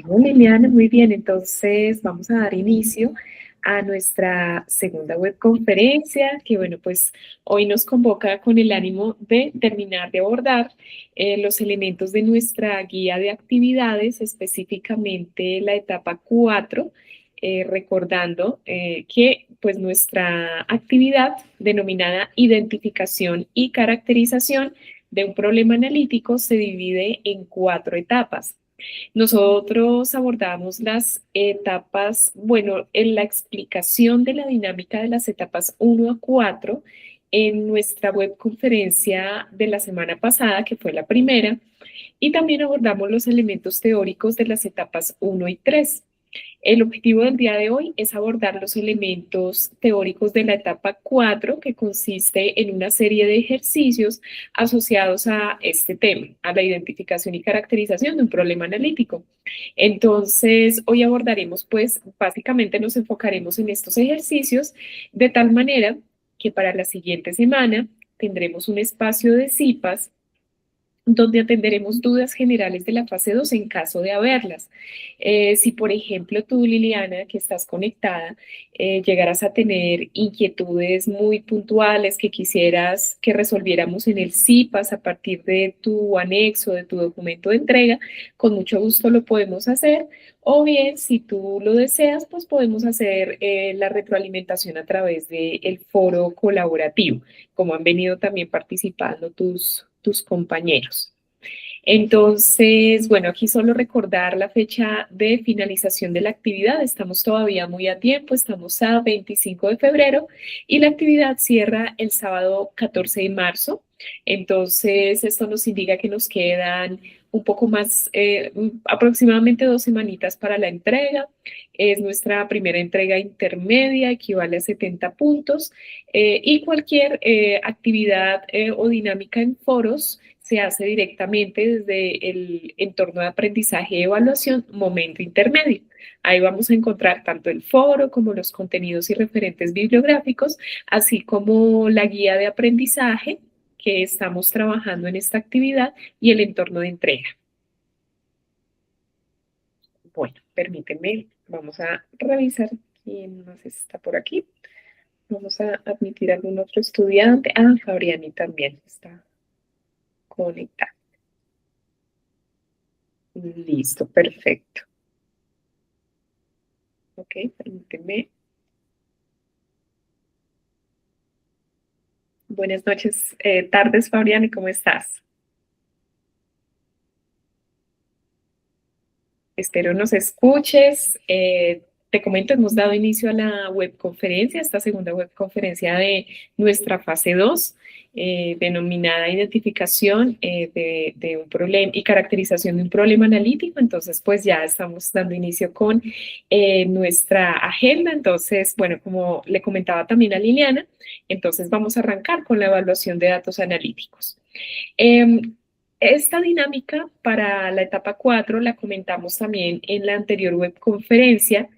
Bueno, Liliana, muy bien. Entonces vamos a dar inicio a nuestra segunda webconferencia, que bueno, pues hoy nos convoca con el ánimo de terminar de abordar los elementos de nuestra guía de actividades, específicamente la etapa 4, recordando que pues nuestra actividad denominada identificación y caracterización de un problema analítico se divide en 4 etapas. Nosotros abordamos las etapas, bueno, en la explicación de la dinámica de las etapas 1 a 4 en nuestra webconferencia de la semana pasada, que fue la primera, y también abordamos los elementos teóricos de las etapas 1 y 3. El objetivo del día de hoy es abordar los elementos teóricos de la etapa 4, que consiste en una serie de ejercicios asociados a este tema, a la identificación y caracterización de un problema analítico. Entonces, hoy abordaremos, pues, básicamente nos enfocaremos en estos ejercicios de tal manera que para la siguiente semana tendremos un espacio de CIPAS donde atenderemos dudas generales de la fase 2 en caso de haberlas. Si, por ejemplo, tú, Liliana, que estás conectada, llegaras a tener inquietudes muy puntuales que quisieras que resolviéramos en el CIPAS a partir de tu anexo, de tu documento de entrega, con mucho gusto lo podemos hacer. O bien, si tú lo deseas, pues podemos hacer la retroalimentación a través del foro colaborativo, como han venido también participando tus compañeros. Entonces, bueno, aquí solo recordar la fecha de finalización de la actividad. Estamos todavía muy a tiempo, estamos a 25 de febrero y la actividad cierra el sábado 14 de marzo. Entonces, esto nos indica que nos quedan un poco más, aproximadamente 2 semanitas para la entrega. Es nuestra primera entrega intermedia, equivale a 70 puntos y cualquier actividad o dinámica en foros se hace directamente desde el entorno de aprendizaje y evaluación momento intermedio. Ahí vamos a encontrar tanto el foro como los contenidos y referentes bibliográficos, así como la guía de aprendizaje que estamos trabajando en esta actividad y el entorno de entrega. Bueno, permítanme, vamos a revisar quién más está por aquí. Vamos a admitir algún otro estudiante. Ah, Fabriani también está conectada. Listo, perfecto. Ok, permíteme. Buenas noches, tardes, Fabriani, ¿cómo estás? Espero nos escuches. Te comento, hemos dado inicio a la webconferencia, esta segunda webconferencia de nuestra fase 2, denominada identificación de un problema y caracterización de un problema analítico. Entonces, pues ya estamos dando inicio con nuestra agenda. Entonces, bueno, como le comentaba también a Liliana, entonces vamos a arrancar con la evaluación de datos analíticos. Esta dinámica para la etapa 4 la comentamos también en la anterior webconferencia.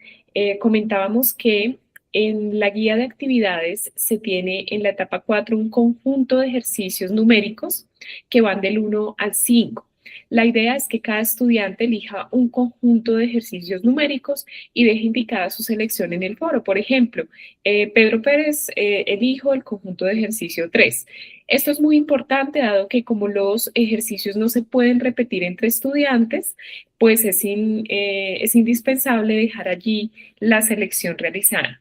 Comentábamos que en la guía de actividades se tiene en la etapa 4 un conjunto de ejercicios numéricos que van del 1 al 5. La idea es que cada estudiante elija un conjunto de ejercicios numéricos y deje indicada su selección en el foro. Por ejemplo, Pedro Pérez elijo el conjunto de ejercicio 3. Esto es muy importante dado que como los ejercicios no se pueden repetir entre estudiantes, pues es indispensable dejar allí la selección realizada.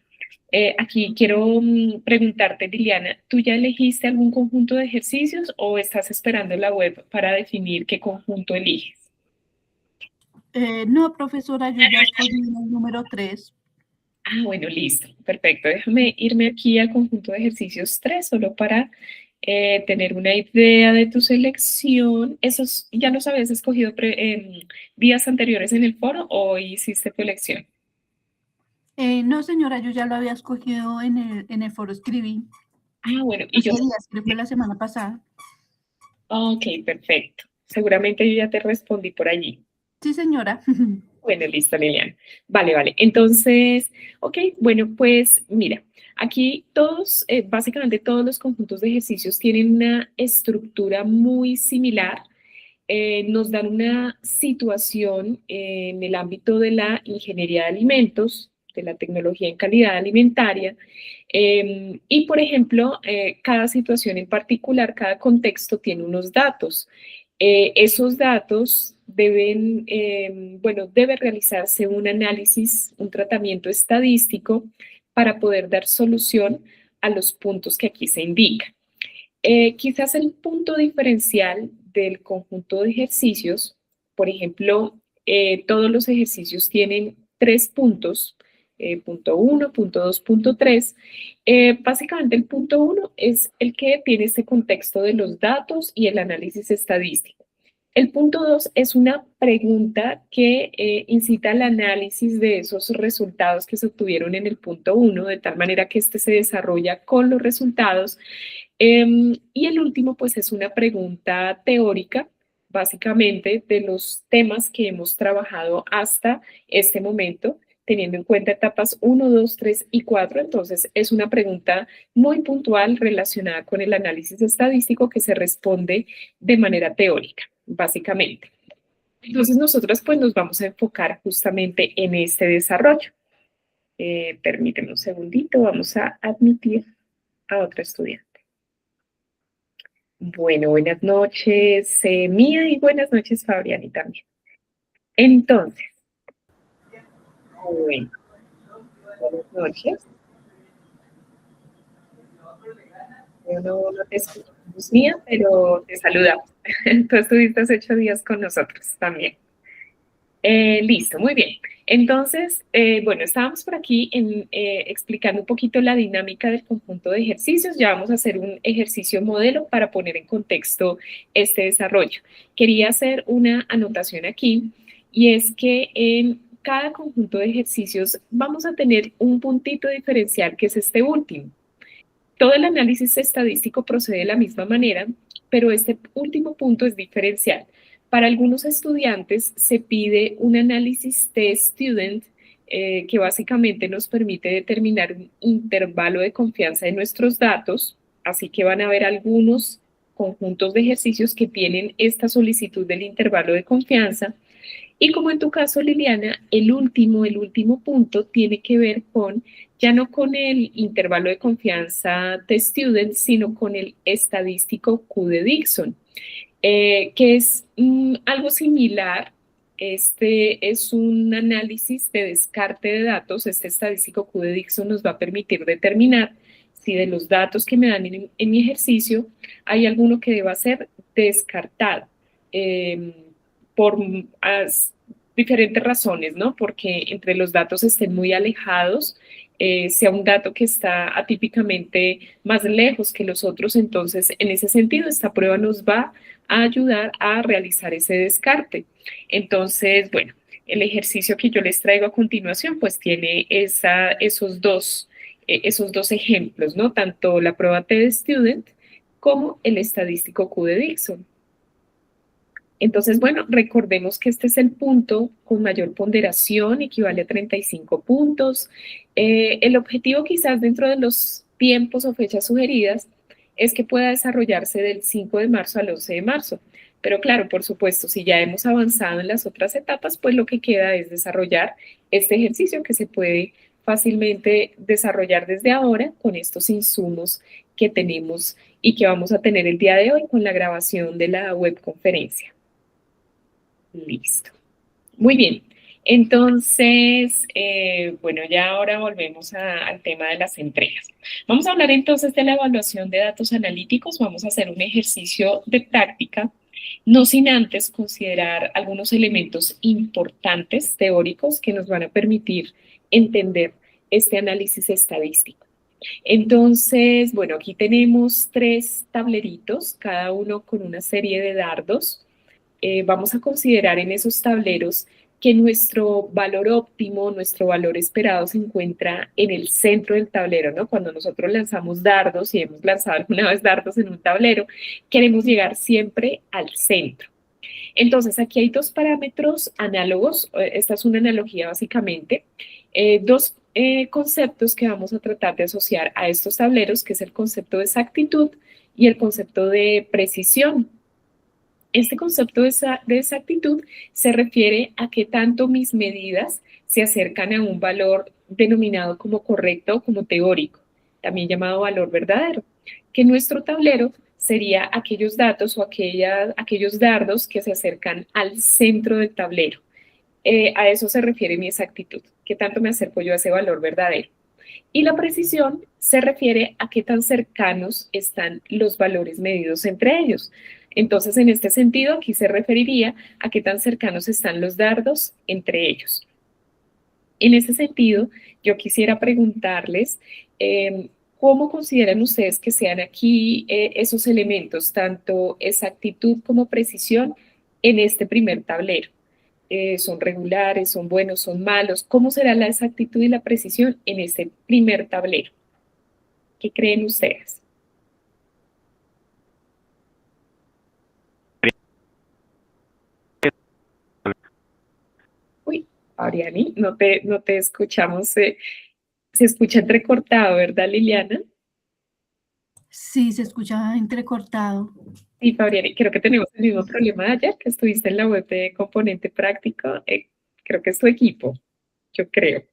Aquí quiero preguntarte, Liliana, ¿tú ya elegiste algún conjunto de ejercicios o estás esperando la web para definir qué conjunto eliges? No, profesora, yo ya escogí el número 3. Ah, bueno, listo, perfecto. Déjame irme aquí al conjunto de ejercicios 3 solo para tener una idea de tu selección. ¿Esos ya los habías escogido en días anteriores en el foro o hiciste tu elección? No, señora, yo ya lo había escogido en el foro, escribí. Ah, bueno, y yo... Hace días, creo que fue la semana pasada. Ok, perfecto. Seguramente yo ya te respondí por allí. Sí, señora. Bueno, listo, Liliana. Vale, vale. Entonces, ok, bueno, pues mira, aquí todos, básicamente todos los conjuntos de ejercicios tienen una estructura muy similar. nos dan una situación en el ámbito de la ingeniería de alimentos, de la tecnología en calidad alimentaria, y por ejemplo, cada situación en particular, cada contexto tiene unos datos. Esos datos deben, bueno, debe realizarse un análisis, un tratamiento estadístico para poder dar solución a los puntos que aquí se indican. Quizás el punto diferencial del conjunto de ejercicios, por ejemplo, todos los ejercicios tienen 3 puntos, punto 1, punto 2, punto 3. Básicamente el punto 1 es el que tiene este contexto de los datos y el análisis estadístico. El punto 2 es una pregunta que incita al análisis de esos resultados que se obtuvieron en el punto 1, de tal manera que este se desarrolla con los resultados. Y el último, pues, es una pregunta teórica, básicamente, de los temas que hemos trabajado hasta este momento, teniendo en cuenta etapas 1, 2, 3 y 4. Entonces, es una pregunta muy puntual relacionada con el análisis estadístico que se responde de manera teórica, básicamente. Entonces, nosotros, pues, nos vamos a enfocar justamente en este desarrollo. Permíteme un segundito, vamos a admitir a otro estudiante. Bueno, buenas noches, Mía, y buenas noches, Fabiani, también. Entonces, bueno, buenas noches. Yo no te escuchamos, Mía, pero te saludamos. Tú estuviste hace 8 días con nosotros también. Listo, muy bien. Entonces, bueno, estábamos por aquí explicando un poquito la dinámica del conjunto de ejercicios. Ya vamos a hacer un ejercicio modelo para poner en contexto este desarrollo. Quería hacer una anotación aquí, y es que en cada conjunto de ejercicios vamos a tener un puntito diferencial, que es este último. Todo el análisis estadístico procede de la misma manera, pero este último punto es diferencial. Para algunos estudiantes se pide un análisis T-Student, que básicamente nos permite determinar un intervalo de confianza de nuestros datos, así que van a haber algunos conjuntos de ejercicios que tienen esta solicitud del intervalo de confianza. Y como en tu caso, Liliana, el último punto tiene que ver con, ya no con el intervalo de confianza de student, sino con el estadístico Q de Dixon, que es algo similar. Este es un análisis de descarte de datos. Este estadístico Q de Dixon nos va a permitir determinar si de los datos que me dan en mi ejercicio hay alguno que deba ser descartado. Por diferentes razones, ¿no? Porque entre los datos estén muy alejados, sea un dato que está atípicamente más lejos que los otros. Entonces, en ese sentido, esta prueba nos va a ayudar a realizar ese descarte. Entonces, bueno, el ejercicio que yo les traigo a continuación, pues tiene esos dos ejemplos, ¿no? Tanto la prueba T-Student como el estadístico Q de Dixon. Entonces, bueno, recordemos que este es el punto con mayor ponderación, equivale a 35 puntos. El objetivo, quizás dentro de los tiempos o fechas sugeridas, es que pueda desarrollarse del 5 de marzo al 11 de marzo. Pero claro, por supuesto, si ya hemos avanzado en las otras etapas, pues lo que queda es desarrollar este ejercicio, que se puede fácilmente desarrollar desde ahora con estos insumos que tenemos y que vamos a tener el día de hoy con la grabación de la webconferencia. Listo. Muy bien. Entonces, bueno, ya ahora volvemos al tema de las entregas. Vamos a hablar entonces de la evaluación de datos analíticos. Vamos a hacer un ejercicio de práctica, no sin antes considerar algunos elementos importantes teóricos que nos van a permitir entender este análisis estadístico. Entonces, bueno, aquí tenemos 3 tableritos, cada uno con una serie de dardos. Vamos a considerar en esos tableros que nuestro valor óptimo, nuestro valor esperado se encuentra en el centro del tablero, ¿no? Cuando nosotros lanzamos dardos, y hemos lanzado alguna vez dardos en un tablero, queremos llegar siempre al centro. Entonces, aquí hay 2 parámetros análogos. Esta es una analogía básicamente. 2 conceptos que vamos a tratar de asociar a estos tableros, que es el concepto de exactitud y el concepto de precisión. Este concepto de exactitud se refiere a qué tanto mis medidas se acercan a un valor denominado como correcto o como teórico, también llamado valor verdadero, que nuestro tablero sería aquellos datos o aquellos dardos que se acercan al centro del tablero. A eso se refiere mi exactitud, qué tanto me acerco yo a ese valor verdadero. Y la precisión se refiere a qué tan cercanos están los valores medidos entre ellos. Entonces, en este sentido, aquí se referiría a qué tan cercanos están los dardos entre ellos. En ese sentido, yo quisiera preguntarles, ¿cómo consideran ustedes que sean aquí esos elementos, tanto exactitud como precisión, en este primer tablero? ¿Son regulares, son buenos, son malos? ¿Cómo será la exactitud y la precisión en este primer tablero? ¿Qué creen ustedes? Uy, Ariani, no te escuchamos, se escucha entrecortado, ¿verdad, Liliana? Sí, se escucha entrecortado. Sí, Fabiani, creo que tenemos el mismo problema de ayer, que estuviste en la web de componente práctico. Creo que es tu equipo, yo creo.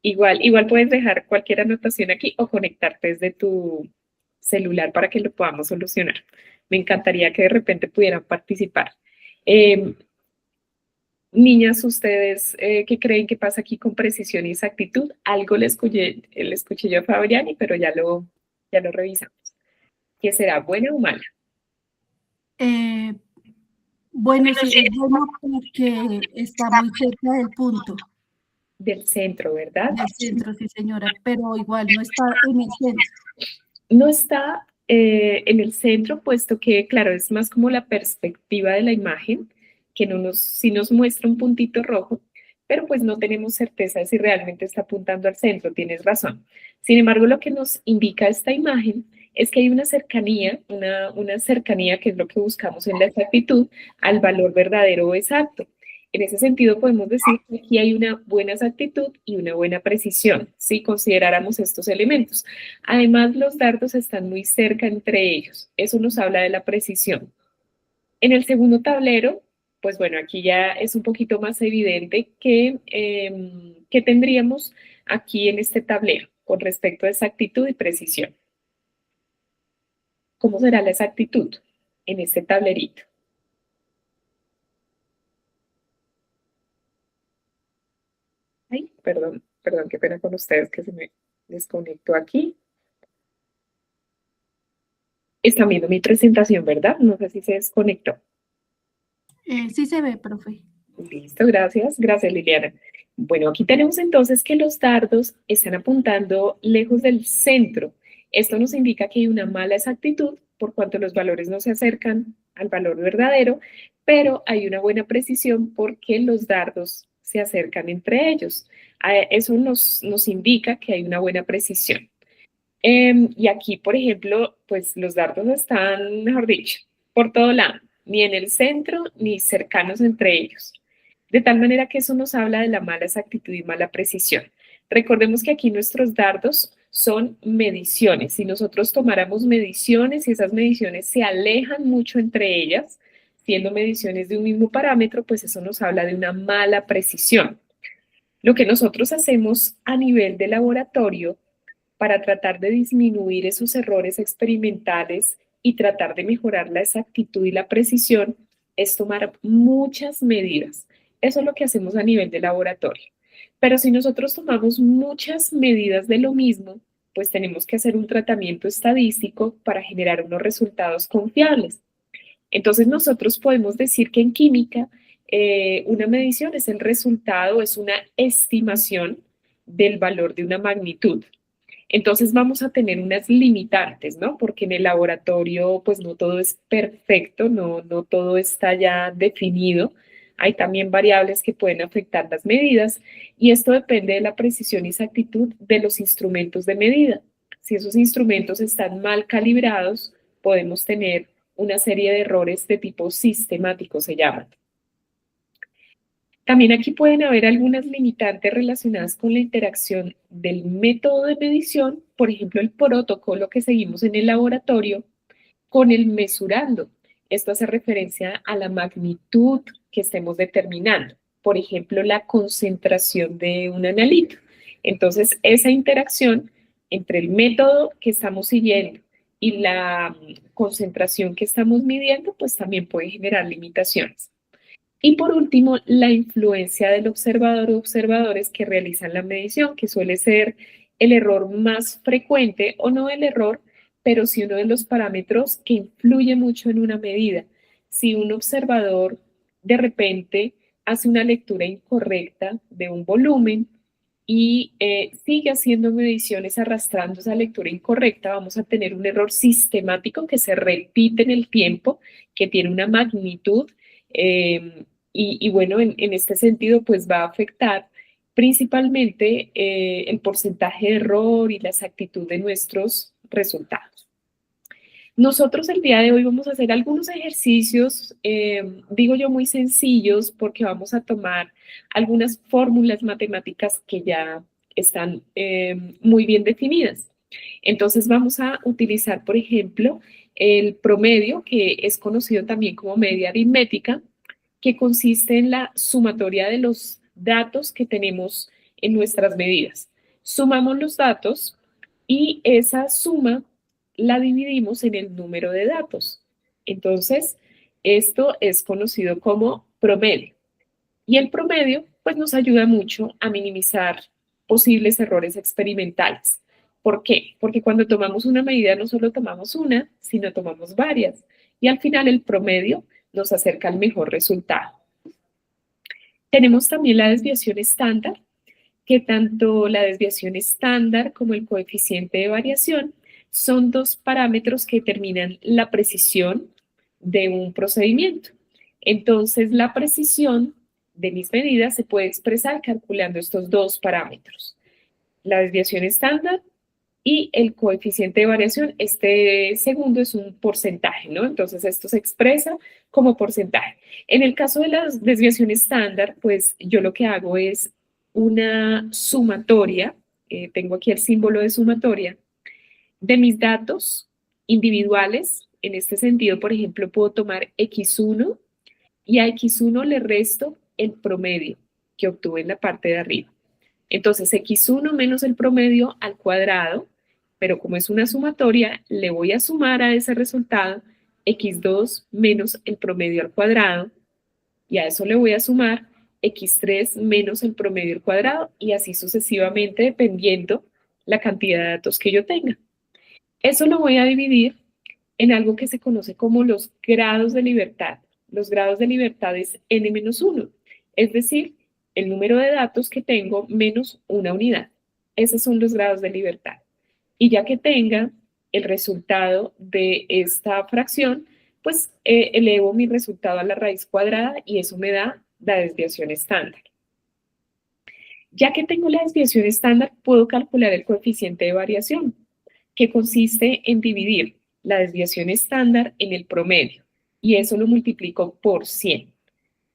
Igual puedes dejar cualquier anotación aquí o conectarte desde tu celular para que lo podamos solucionar. Me encantaría que de repente pudieran participar. Eh, Niñas, ¿ustedes qué creen que pasa aquí con precisión y exactitud? Algo le escuché yo a Fabiani, pero ya lo revisamos. ¿Qué será, buena o mala? Eh, bueno, sí, es bueno porque está muy cerca del punto, Del centro, ¿verdad? del centro, sí, señora, pero igual no está en el centro. No está en el centro, puesto que, claro, es más como la perspectiva de la imagen, que sí nos muestra un puntito rojo, pero pues no tenemos certeza de si realmente está apuntando al centro, tienes razón. Sin embargo, lo que nos indica esta imagen es que hay una cercanía que es lo que buscamos en la exactitud al valor verdadero o exacto. En ese sentido, podemos decir que aquí hay una buena exactitud y una buena precisión, si consideráramos estos elementos. Además, los dardos están muy cerca entre ellos. Eso nos habla de la precisión. En el segundo tablero, pues bueno, aquí ya es un poquito más evidente que tendríamos aquí en este tablero con respecto a exactitud y precisión. ¿Cómo será la exactitud en este tablerito? Ay, perdón, qué pena con ustedes que se me desconectó aquí. Están viendo mi presentación, ¿verdad? No sé si se desconectó. Sí se ve, profe. Listo, gracias. Gracias, Liliana. Bueno, aquí tenemos entonces que los dardos están apuntando lejos del centro. Esto nos indica que hay una mala exactitud por cuanto los valores no se acercan al valor verdadero, pero hay una buena precisión porque los dardos se acercan entre ellos. Eso nos indica que hay una buena precisión. Y aquí, por ejemplo, pues los dardos están, mejor dicho, por todo lado, ni en el centro ni cercanos entre ellos. De tal manera que eso nos habla de la mala exactitud y mala precisión. Recordemos que aquí nuestros dardos son mediciones. Si nosotros tomáramos mediciones y esas mediciones se alejan mucho entre ellas, siendo mediciones de un mismo parámetro, pues eso nos habla de una mala precisión. Lo que nosotros hacemos a nivel de laboratorio para tratar de disminuir esos errores experimentales y tratar de mejorar la exactitud y la precisión es tomar muchas medidas. Eso es lo que hacemos a nivel de laboratorio. Pero si nosotros tomamos muchas medidas de lo mismo, pues tenemos que hacer un tratamiento estadístico para generar unos resultados confiables. Entonces nosotros podemos decir que en química una medición es el resultado, es una estimación del valor de una magnitud. Entonces vamos a tener unas limitantes, ¿no? Porque en el laboratorio pues no todo es perfecto, no todo está ya definido. Hay también variables que pueden afectar las medidas y esto depende de la precisión y exactitud de los instrumentos de medida. Si esos instrumentos están mal calibrados, podemos tener una serie de errores de tipo sistemático, se llaman. También aquí pueden haber algunas limitantes relacionadas con la interacción del método de medición, por ejemplo, el protocolo que seguimos en el laboratorio, con el mesurando. Esto hace referencia a la magnitud que estemos determinando. Por ejemplo, la concentración de un analito. Entonces, esa interacción entre el método que estamos siguiendo y la concentración que estamos midiendo, pues también puede generar limitaciones. Y por último, la influencia del observador o observadores que realizan la medición, que suele ser el error más frecuente, o no el error, pero sí uno de los parámetros que influye mucho en una medida. Si un observador de repente hace una lectura incorrecta de un volumen y sigue haciendo mediciones arrastrando esa lectura incorrecta, vamos a tener un error sistemático que se repite en el tiempo, que tiene una magnitud. Y bueno, en este sentido, pues va a afectar principalmente el porcentaje de error y la exactitud de nuestros resultados. Nosotros el día de hoy vamos a hacer algunos ejercicios, digo yo muy sencillos, porque vamos a tomar algunas fórmulas matemáticas que ya están muy bien definidas. Entonces vamos a utilizar, por ejemplo, el promedio, que es conocido también como media aritmética, que consiste en la sumatoria de los datos que tenemos en nuestras medidas. Sumamos los datos y esa suma la dividimos en el número de datos. Entonces, esto es conocido como promedio. Y el promedio, pues nos ayuda mucho a minimizar posibles errores experimentales. ¿Por qué? Porque cuando tomamos una medida no solo tomamos una, sino tomamos varias. Y al final el promedio nos acerca al mejor resultado. Tenemos también la desviación estándar, que tanto la desviación estándar como el coeficiente de variación son dos parámetros que determinan la precisión de un procedimiento. Entonces, la precisión de mis medidas se puede expresar calculando estos dos parámetros, la desviación estándar y el coeficiente de variación. Este segundo es un porcentaje, ¿no? Entonces, esto se expresa como porcentaje. En el caso de la desviación estándar, pues yo lo que hago es una sumatoria, tengo aquí el símbolo de sumatoria, de mis datos individuales. En este sentido, por ejemplo, puedo tomar X1 y a X1 le resto el promedio que obtuve en la parte de arriba. Entonces, X1 menos el promedio al cuadrado, pero como es una sumatoria, le voy a sumar a ese resultado X2 menos el promedio al cuadrado, y a eso le voy a sumar X3 menos el promedio al cuadrado, y así sucesivamente dependiendo la cantidad de datos que yo tenga. Eso lo voy a dividir en algo que se conoce como los grados de libertad. Los grados de libertad es n-1, es decir, el número de datos que tengo menos una unidad. Esos son los grados de libertad. Y ya que tenga el resultado de esta fracción, pues elevo mi resultado a la raíz cuadrada y eso me da la desviación estándar. Ya que tengo la desviación estándar, puedo calcular el coeficiente de variación, que consiste en dividir la desviación estándar en el promedio, y eso lo multiplico por 100.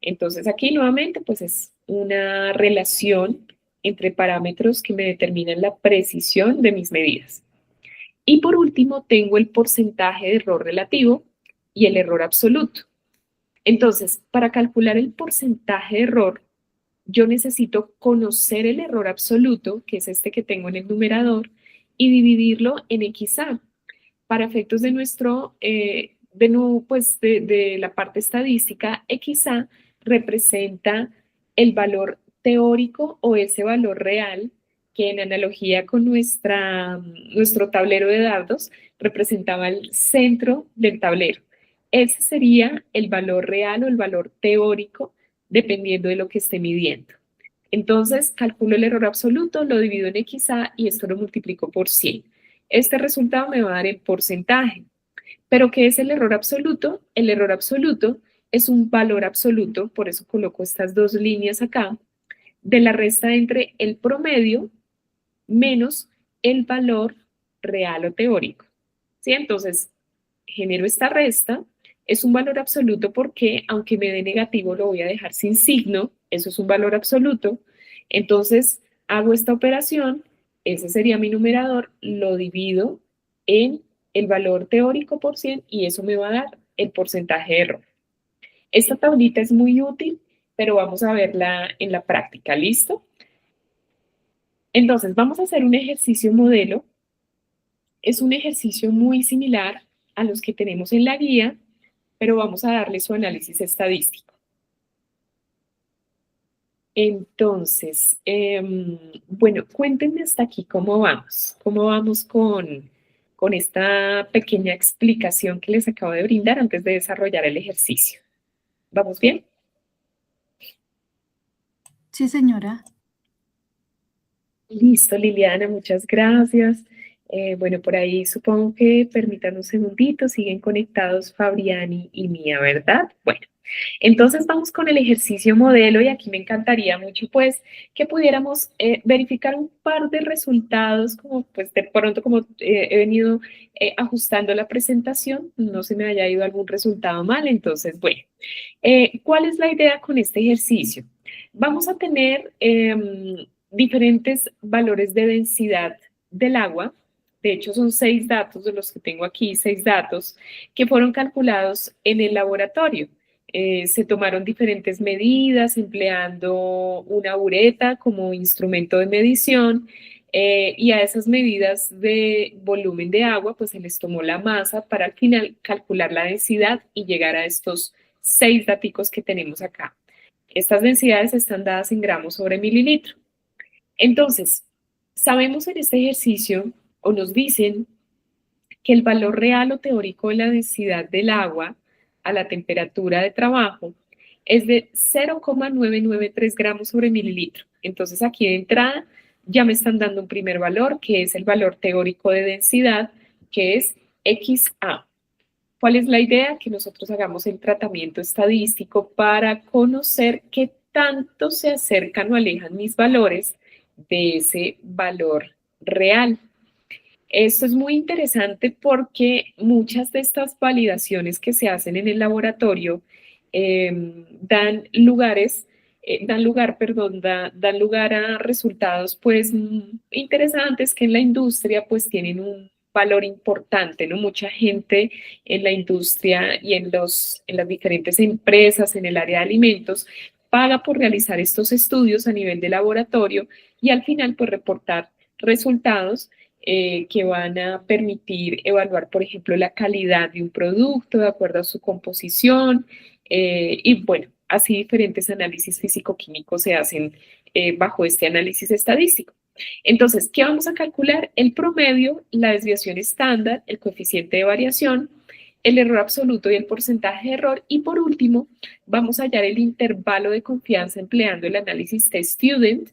Entonces aquí nuevamente pues es una relación entre parámetros que me determinan la precisión de mis medidas. Y por último tengo el porcentaje de error relativo y el error absoluto. Entonces, para calcular el porcentaje de error, yo necesito conocer el error absoluto, que es este que tengo en el numerador, y dividirlo en XA. Para efectos de de la parte estadística, XA representa el valor teórico o ese valor real que en analogía con nuestro tablero de dardos representaba el centro del tablero. Ese sería el valor real o el valor teórico dependiendo de lo que esté midiendo. Entonces, calculo el error absoluto, lo divido en XA y esto lo multiplico por 100. Este resultado me va a dar el porcentaje. ¿Pero qué es el error absoluto? El error absoluto es un valor absoluto, por eso coloco estas dos líneas acá, de la resta entre el promedio menos el valor real o teórico. ¿Sí? Entonces, genero esta resta, es un valor absoluto porque aunque me dé negativo lo voy a dejar sin signo, eso es un valor absoluto. Entonces, hago esta operación, ese sería mi numerador, lo divido en el valor teórico por 100 y eso me va a dar el porcentaje de error. Esta tablita es muy útil, pero vamos a verla en la práctica, ¿listo? Entonces, vamos a hacer un ejercicio modelo. Es un ejercicio muy similar a los que tenemos en la guía, pero vamos a darle su análisis estadístico. Entonces, bueno, cuéntenme hasta aquí cómo vamos con esta pequeña explicación que les acabo de brindar antes de desarrollar el ejercicio. ¿Vamos bien? Sí, señora. Listo, Liliana, muchas gracias. Bueno, por ahí supongo que permítanme un segundito, siguen conectados Fabriani y Mía, ¿verdad? Bueno. Entonces vamos con el ejercicio modelo y aquí me encantaría mucho pues que pudiéramos verificar un par de resultados como pues de pronto como he venido ajustando la presentación, no se me haya ido algún resultado mal, entonces bueno, ¿cuál es la idea con este ejercicio? Vamos a tener diferentes valores de densidad del agua. De hecho, son 6 datos de los que tengo aquí, 6 datos que fueron calculados en el laboratorio. Se tomaron diferentes medidas empleando una bureta como instrumento de medición y a esas medidas de volumen de agua pues se les tomó la masa para al final calcular la densidad y llegar a estos 6 daticos que tenemos acá. Estas densidades están dadas en gramos sobre mililitro. Entonces, sabemos en este ejercicio o nos dicen que el valor real o teórico de la densidad del agua a la temperatura de trabajo es de 0,993 gramos sobre mililitro. Entonces aquí de entrada ya me están dando un primer valor, que es el valor teórico de densidad, que es XA. ¿Cuál es la idea? Que nosotros hagamos el tratamiento estadístico para conocer qué tanto se acercan o alejan mis valores de ese valor real. Esto es muy interesante porque muchas de estas validaciones que se hacen en el laboratorio dan dan lugar a resultados pues interesantes que en la industria pues tienen un valor importante, ¿no? Mucha gente en la industria y en las diferentes empresas en el área de alimentos paga por realizar estos estudios a nivel de laboratorio y al final pues reportar resultados que van a permitir evaluar, por ejemplo, la calidad de un producto de acuerdo a su composición y bueno, así diferentes análisis físico-químicos se hacen bajo este análisis estadístico. Entonces, ¿qué vamos a calcular? El promedio, la desviación estándar, el coeficiente de variación, el error absoluto y el porcentaje de error. Y por último, vamos a hallar el intervalo de confianza empleando el análisis test-student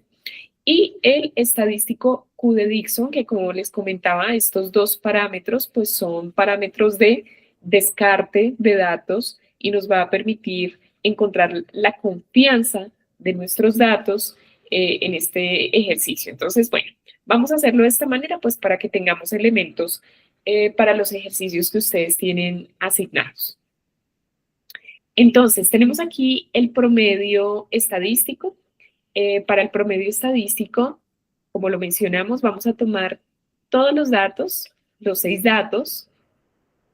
y el estadístico Q de Dixon, que como les comentaba, estos dos parámetros pues son parámetros de descarte de datos y nos va a permitir encontrar la confianza de nuestros datos en este ejercicio. Entonces, bueno, vamos a hacerlo de esta manera pues para que tengamos elementos para los ejercicios que ustedes tienen asignados. Entonces, tenemos aquí el promedio estadístico. Para el promedio estadístico, como lo mencionamos, vamos a tomar todos los datos, los 6 datos,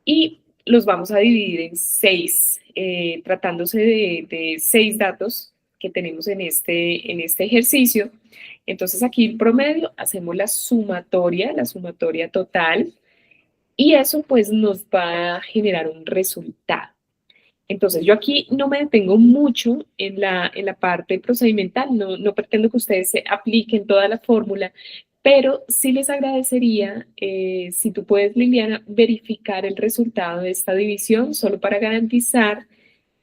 y los vamos a dividir en 6, tratándose de 6 datos que tenemos en este ejercicio. Entonces aquí el promedio, hacemos la sumatoria total, y eso pues nos va a generar un resultado. Entonces, yo aquí no me detengo mucho en la parte procedimental, no pretendo que ustedes se apliquen toda la fórmula, pero sí les agradecería, si tú puedes, Liliana, verificar el resultado de esta división, solo para garantizar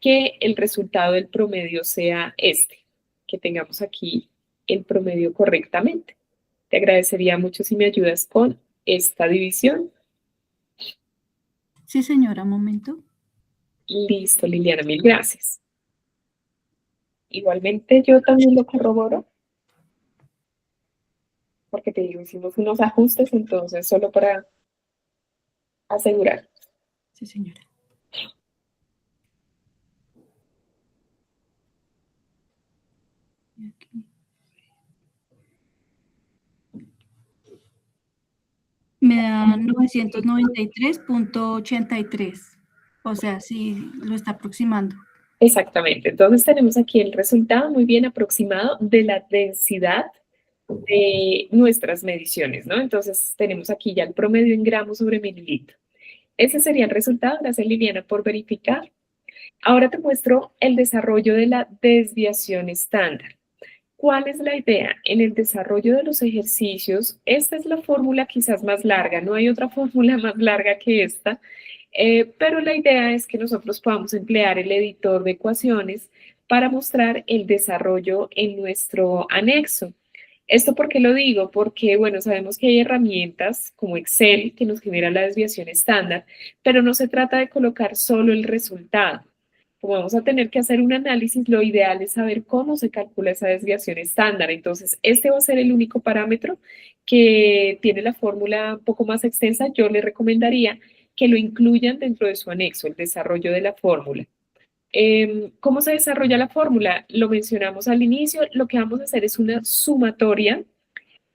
que el resultado del promedio sea este, que tengamos aquí el promedio correctamente. Te agradecería mucho si me ayudas con esta división. Sí, señora, un momento. Listo, Liliana, mil gracias. Igualmente yo también lo corroboro, porque te digo, hicimos unos ajustes, entonces solo para asegurar. Sí, señora. Me da 993.83. O sea, sí lo está aproximando. Exactamente. Entonces tenemos aquí el resultado muy bien aproximado de la densidad de nuestras mediciones, ¿no? Entonces tenemos aquí ya el promedio en gramos sobre mililitro. Ese sería el resultado. Gracias, Liliana, por verificar. Ahora te muestro el desarrollo de la desviación estándar. ¿Cuál es la idea? En el desarrollo de los ejercicios, esta es la fórmula quizás más larga, no hay otra fórmula más larga que esta, pero la idea es que nosotros podamos emplear el editor de ecuaciones para mostrar el desarrollo en nuestro anexo. ¿Esto por qué lo digo? Porque, bueno, sabemos que hay herramientas como Excel que nos generan la desviación estándar, pero no se trata de colocar solo el resultado. Como vamos a tener que hacer un análisis, lo ideal es saber cómo se calcula esa desviación estándar. Entonces, este va a ser el único parámetro que tiene la fórmula un poco más extensa. Yo le recomendaría que lo incluyan dentro de su anexo, el desarrollo de la fórmula. ¿Cómo se desarrolla la fórmula? Lo mencionamos al inicio. Lo que vamos a hacer es una sumatoria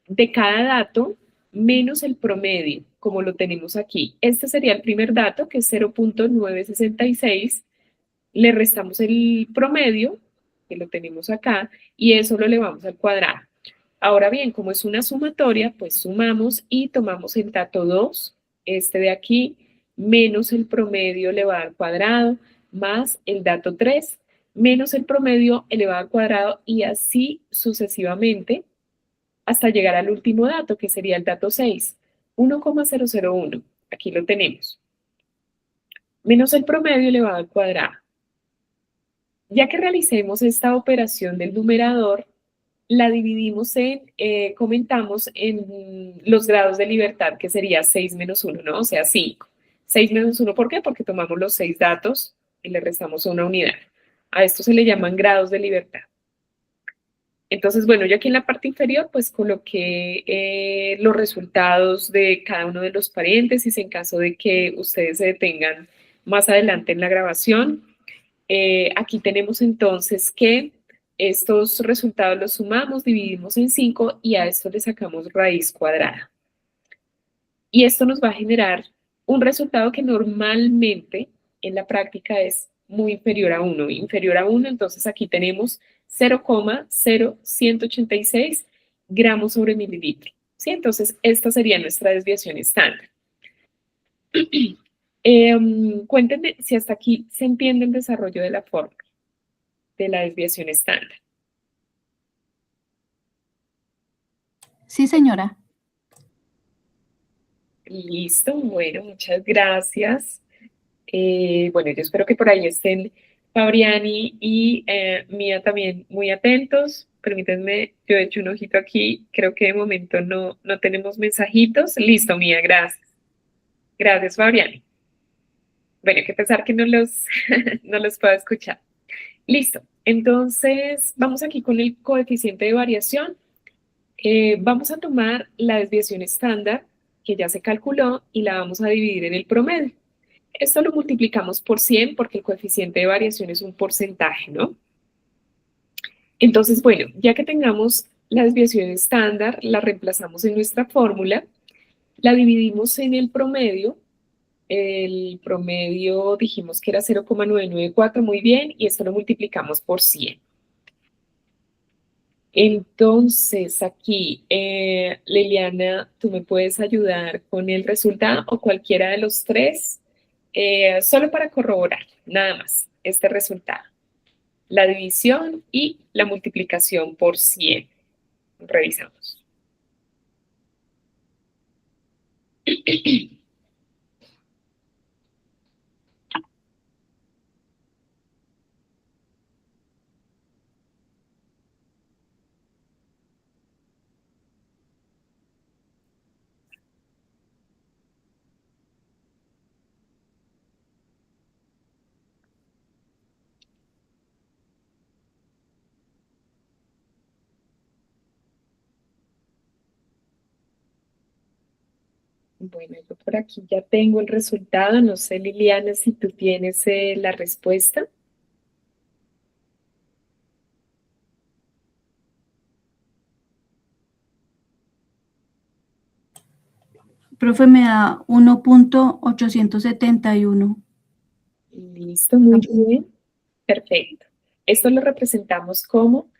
de cada dato menos el promedio, como lo tenemos aquí. Este sería el primer dato, que es 0.966. Le restamos el promedio, que lo tenemos acá, y eso lo elevamos al cuadrado. Ahora bien, como es una sumatoria, pues sumamos y tomamos el dato 2, este de aquí, menos el promedio elevado al cuadrado, más el dato 3, menos el promedio elevado al cuadrado, y así sucesivamente hasta llegar al último dato, que sería el dato 6, 1,001. Aquí lo tenemos. Menos el promedio elevado al cuadrado. Ya que realicemos esta operación del numerador, la dividimos comentamos en los grados de libertad, que sería 6 menos 1, ¿no? O sea, 5. 6 menos 1, ¿por qué? Porque tomamos los 6 datos y le restamos una unidad. A esto se le llaman grados de libertad. Entonces, bueno, yo aquí en la parte inferior, pues coloqué los resultados de cada uno de los paréntesis en caso de que ustedes se detengan más adelante en la grabación. Aquí tenemos entonces que estos resultados los sumamos, dividimos en 5 y a esto le sacamos raíz cuadrada. Y esto nos va a generar un resultado que normalmente en la práctica es muy inferior a 1. Inferior a 1, entonces aquí tenemos 0,0186 gramos sobre mililitro. ¿Sí? Entonces, esta sería nuestra desviación estándar. Cuéntenme si hasta aquí se entiende el desarrollo de la fórmula de la desviación estándar. Sí, señora. Listo, bueno, muchas gracias. Bueno, yo espero que por ahí estén Fabriani y Mía también muy atentos. Permítanme, yo he hecho un ojito aquí, creo que de momento no tenemos mensajitos. Listo, Mía, gracias. Gracias, Fabriani. Bueno, hay que pensar que no los, no los puedo escuchar. Listo, entonces vamos aquí con el coeficiente de variación. Vamos a tomar la desviación estándar que ya se calculó y la vamos a dividir en el promedio. Esto lo multiplicamos por 100 porque el coeficiente de variación es un porcentaje, ¿no? Entonces, bueno, ya que tengamos la desviación estándar, la reemplazamos en nuestra fórmula, la dividimos en el promedio. El promedio dijimos que era 0,994, muy bien, y esto lo multiplicamos por 100. Entonces, aquí, Liliana, tú me puedes ayudar con el resultado o cualquiera de los tres, solo para corroborar, nada más, este resultado. La división y la multiplicación por 100. Revisamos. Bueno, yo por aquí ya tengo el resultado. No sé, Liliana, si tú tienes la respuesta. Profe, me da 1.871. Listo, muy bien. Perfecto. Esto lo representamos como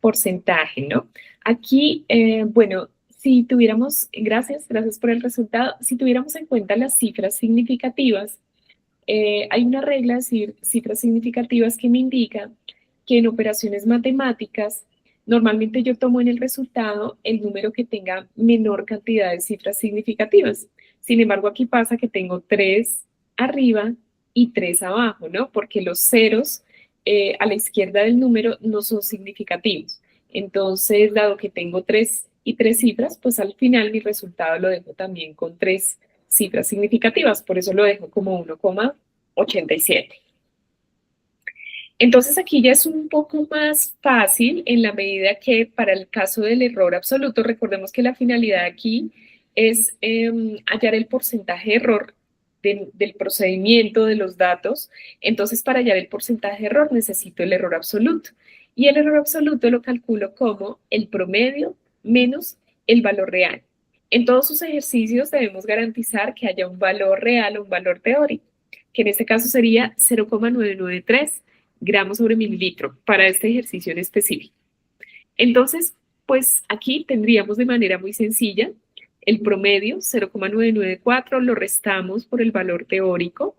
porcentaje, ¿no? Aquí, bueno, si tuviéramos, gracias por el resultado, si tuviéramos en cuenta las cifras significativas, hay una regla de cifras significativas que me indica que en operaciones matemáticas, normalmente yo tomo en el resultado el número que tenga menor cantidad de cifras significativas. Sin embargo, aquí pasa que tengo 3 arriba y 3 abajo, ¿no? Porque los ceros a la izquierda del número no son significativos. Entonces, dado que tengo 3 y 3 cifras, pues al final mi resultado lo dejo también con 3 cifras significativas, por eso lo dejo como 1,87. Entonces aquí ya es un poco más fácil en la medida que para el caso del error absoluto, recordemos que la finalidad aquí es hallar el porcentaje de error del procedimiento de los datos. Entonces para hallar el porcentaje de error necesito el error absoluto. Y el error absoluto lo calculo como el promedio menos el valor real. En todos sus ejercicios debemos garantizar que haya un valor real o un valor teórico, que en este caso sería 0,993 gramos sobre mililitro para este ejercicio en específico. Entonces, pues aquí tendríamos de manera muy sencilla el promedio 0,994, lo restamos por el valor teórico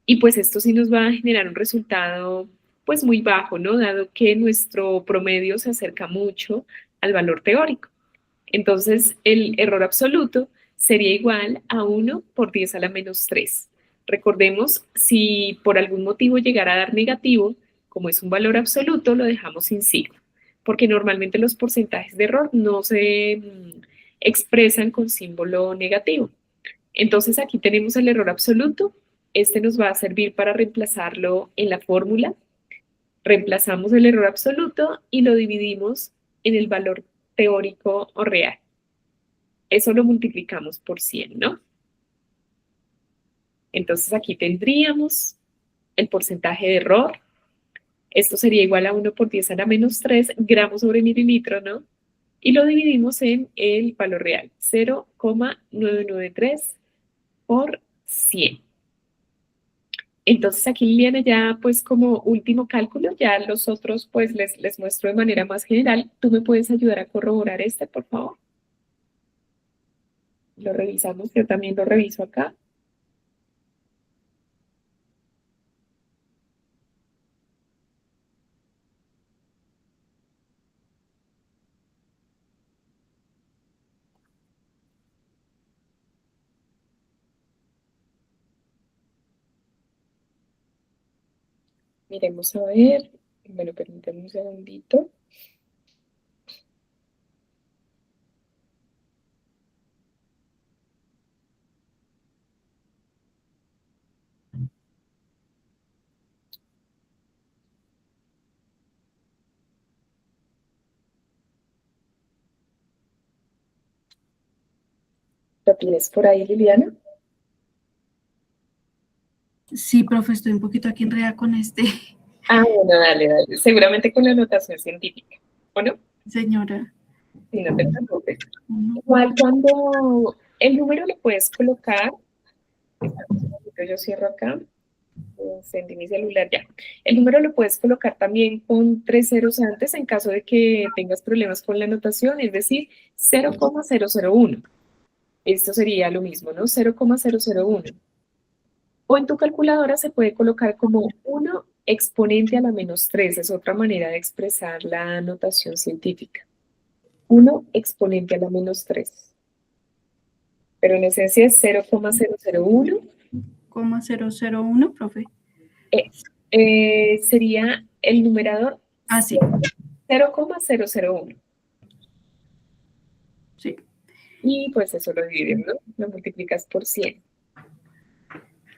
y pues esto sí nos va a generar un resultado pues muy bajo, ¿no? Dado que nuestro promedio se acerca mucho al valor teórico. Entonces, el error absoluto sería igual a 1 por 10 a la menos 3. Recordemos, si por algún motivo llegara a dar negativo, como es un valor absoluto, lo dejamos sin signo, porque normalmente los porcentajes de error no se expresan con símbolo negativo. Entonces, aquí tenemos el error absoluto. Este nos va a servir para reemplazarlo en la fórmula. Reemplazamos el error absoluto y lo dividimos en el valor teórico o real. Eso lo multiplicamos por 100, ¿no? Entonces aquí tendríamos el porcentaje de error. Esto sería igual a 1 por 10 a la menos 3 gramos sobre mililitro, ¿no? Y lo dividimos en el valor real, 0,993 por 100. Entonces aquí, Liliana, ya pues como último cálculo, ya los otros pues les muestro de manera más general. ¿Tú me puedes ayudar a corroborar este, por favor? Lo revisamos, yo también lo reviso acá. Miremos a ver. Bueno, permítanme un segundito. ¿Lo tienes por ahí, Liliana? Sí, profe, estoy un poquito aquí enredada con este. Ah, bueno, dale, dale. Seguramente con la notación científica, ¿o no? Señora. Sí, no te preocupes. Igual cuando el número lo puedes colocar, yo cierro acá, encendí mi celular ya. El número lo puedes colocar también con 3 ceros antes en caso de que tengas problemas con la notación, es decir, 0,001. Esto sería lo mismo, ¿no? 0,001. O en tu calculadora se puede colocar como 1 exponente a la menos 3, es otra manera de expresar la notación científica. 1 exponente a la menos 3. Pero en esencia es 0,001. 0,001, profe. Sería el numerador sí. 0,001. Sí. Y pues eso lo divides, ¿no? Lo multiplicas por 100.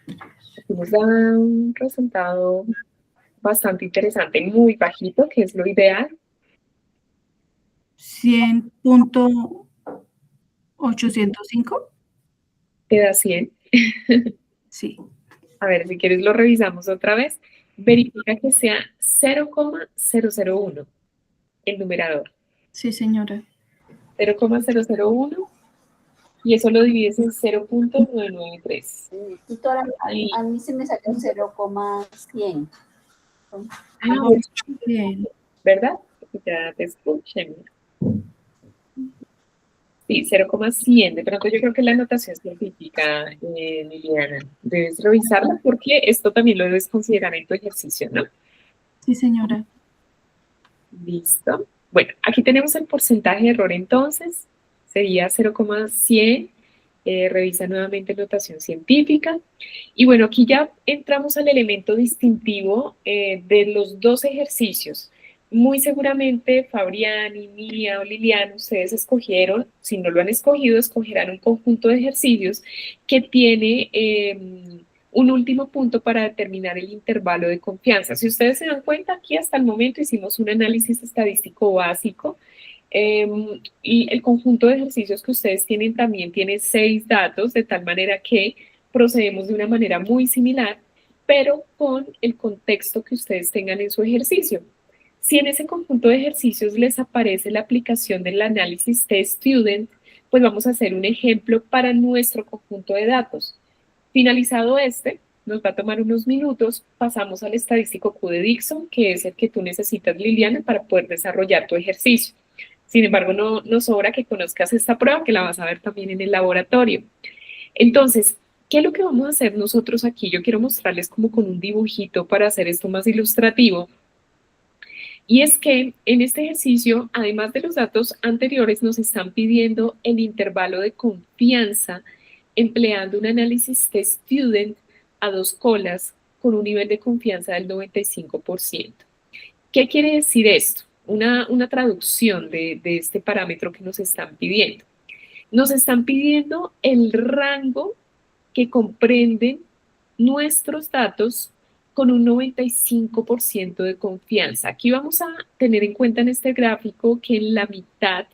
Aquí nos da un resultado bastante interesante, muy bajito, que es lo ideal. 100.805. Te da 100. Sí. A ver, si quieres lo revisamos otra vez. Verifica que sea 0,001 el numerador. Sí, señora. 0,001 y eso lo divides en 0.993. Tutora, Ahí. a mí se me salió 0,100. Bueno, bien. ¿verdad? Ya te escuché. Sí, 0,100. De pronto yo creo que la anotación científica, Liliana, debes revisarla porque esto también lo debes considerar en tu ejercicio, ¿no? Sí, señora. Listo. Bueno, aquí tenemos el porcentaje de error entonces. Sería 0,100. Revisa nuevamente notación científica. Y bueno, aquí ya entramos al elemento distintivo de los dos ejercicios. Muy seguramente Fabriani, Mía o Liliana, ustedes escogieron, si no lo han escogido, escogerán un conjunto de ejercicios que tiene un último punto para determinar el intervalo de confianza. Si ustedes se dan cuenta, aquí hasta el momento hicimos un análisis estadístico básico. Y el conjunto de ejercicios que ustedes tienen también tiene 6 datos, de tal manera que procedemos de una manera muy similar, pero con el contexto que ustedes tengan en su ejercicio. Si en ese conjunto de ejercicios les aparece la aplicación del análisis T-Student, pues vamos a hacer un ejemplo para nuestro conjunto de datos. Finalizado este, nos va a tomar unos minutos, pasamos al estadístico Q de Dixon, que es el que tú necesitas, Liliana, para poder desarrollar tu ejercicio. Sin embargo, no sobra que conozcas esta prueba, que la vas a ver también en el laboratorio. Entonces, ¿qué es lo que vamos a hacer nosotros aquí? Yo quiero mostrarles como con un dibujito para hacer esto más ilustrativo. Y es que en este ejercicio, además de los datos anteriores, nos están pidiendo el intervalo de confianza empleando un análisis T-Student a 2 colas con un nivel de confianza del 95%. ¿Qué quiere decir esto? Una traducción de este parámetro que nos están pidiendo. Nos están pidiendo el rango que comprenden nuestros datos con un 95% de confianza. Aquí vamos a tener en cuenta en este gráfico que en la mitad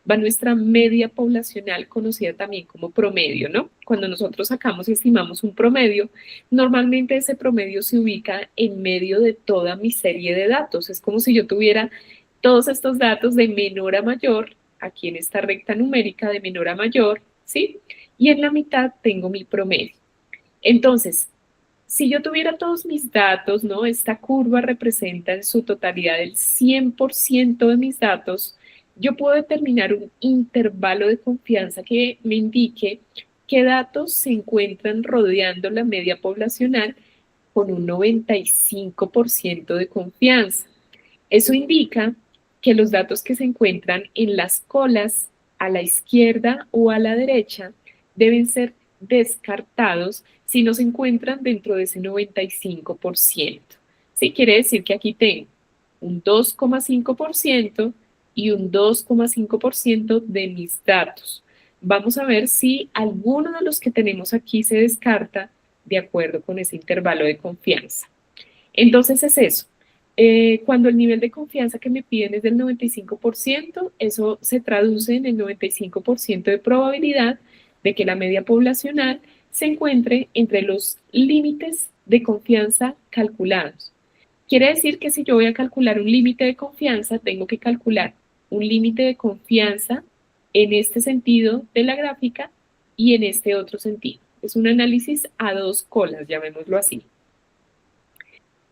va nuestra media poblacional, conocida también como promedio, ¿no? Cuando nosotros sacamos y estimamos un promedio, normalmente ese promedio se ubica en medio de toda mi serie de datos. Es como si yo tuviera todos estos datos de menor a mayor, aquí en esta recta numérica de menor a mayor, ¿sí? Y en la mitad tengo mi promedio. Entonces, si yo tuviera todos mis datos, ¿no? Esta curva representa en su totalidad el 100% de mis datos, yo puedo determinar un intervalo de confianza que me indique qué datos se encuentran rodeando la media poblacional con un 95% de confianza. Eso indica que los datos que se encuentran en las colas a la izquierda o a la derecha deben ser descartados si no se encuentran dentro de ese 95%. Sí, quiere decir que aquí tengo un 2,5% y un 2,5% de mis datos. Vamos a ver si alguno de los que tenemos aquí se descarta de acuerdo con ese intervalo de confianza. Entonces es eso. Cuando el nivel de confianza que me piden es del 95%, eso se traduce en el 95% de probabilidad de que la media poblacional se encuentre entre los límites de confianza calculados. Quiere decir que si yo voy a calcular un límite de confianza, tengo que calcular un límite de confianza en este sentido de la gráfica y en este otro sentido. Es un análisis a 2 colas, llamémoslo así.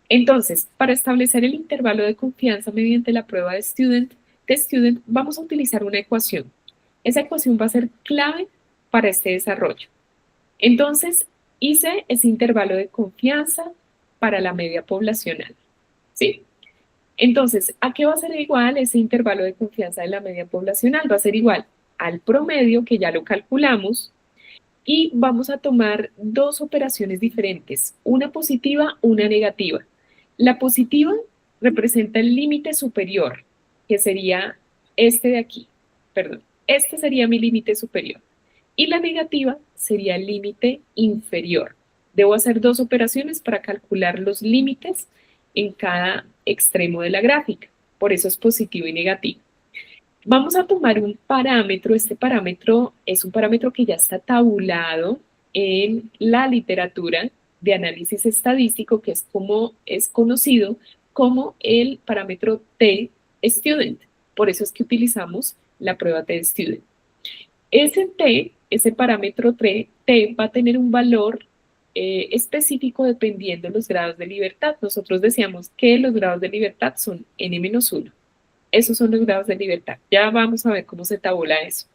Entonces, para establecer el intervalo de confianza mediante la prueba de student, vamos a utilizar una ecuación. Esa ecuación va a ser clave para este desarrollo. Entonces, hice ese intervalo de confianza para la media poblacional. ¿Sí? Entonces, ¿a qué va a ser igual ese intervalo de confianza de la media poblacional? Va a ser igual al promedio, que ya lo calculamos, y vamos a tomar 2 operaciones diferentes, una positiva, una negativa. La positiva representa el límite superior, que sería este de aquí, perdón, este sería mi límite superior. Y la negativa sería el límite inferior. Debo hacer 2 operaciones para calcular los límites en cada extremo de la gráfica. Por eso es positivo y negativo. Vamos a tomar un parámetro. Este parámetro es un parámetro que ya está tabulado en la literatura de análisis estadístico, que es conocido como el parámetro T-Student. Por eso es que utilizamos la prueba T-Student. Ese T ese parámetro t va a tener un valor específico dependiendo de los grados de libertad. Nosotros decíamos que los grados de libertad son n-1. Esos son los grados de libertad. Ya vamos a ver cómo se tabula eso.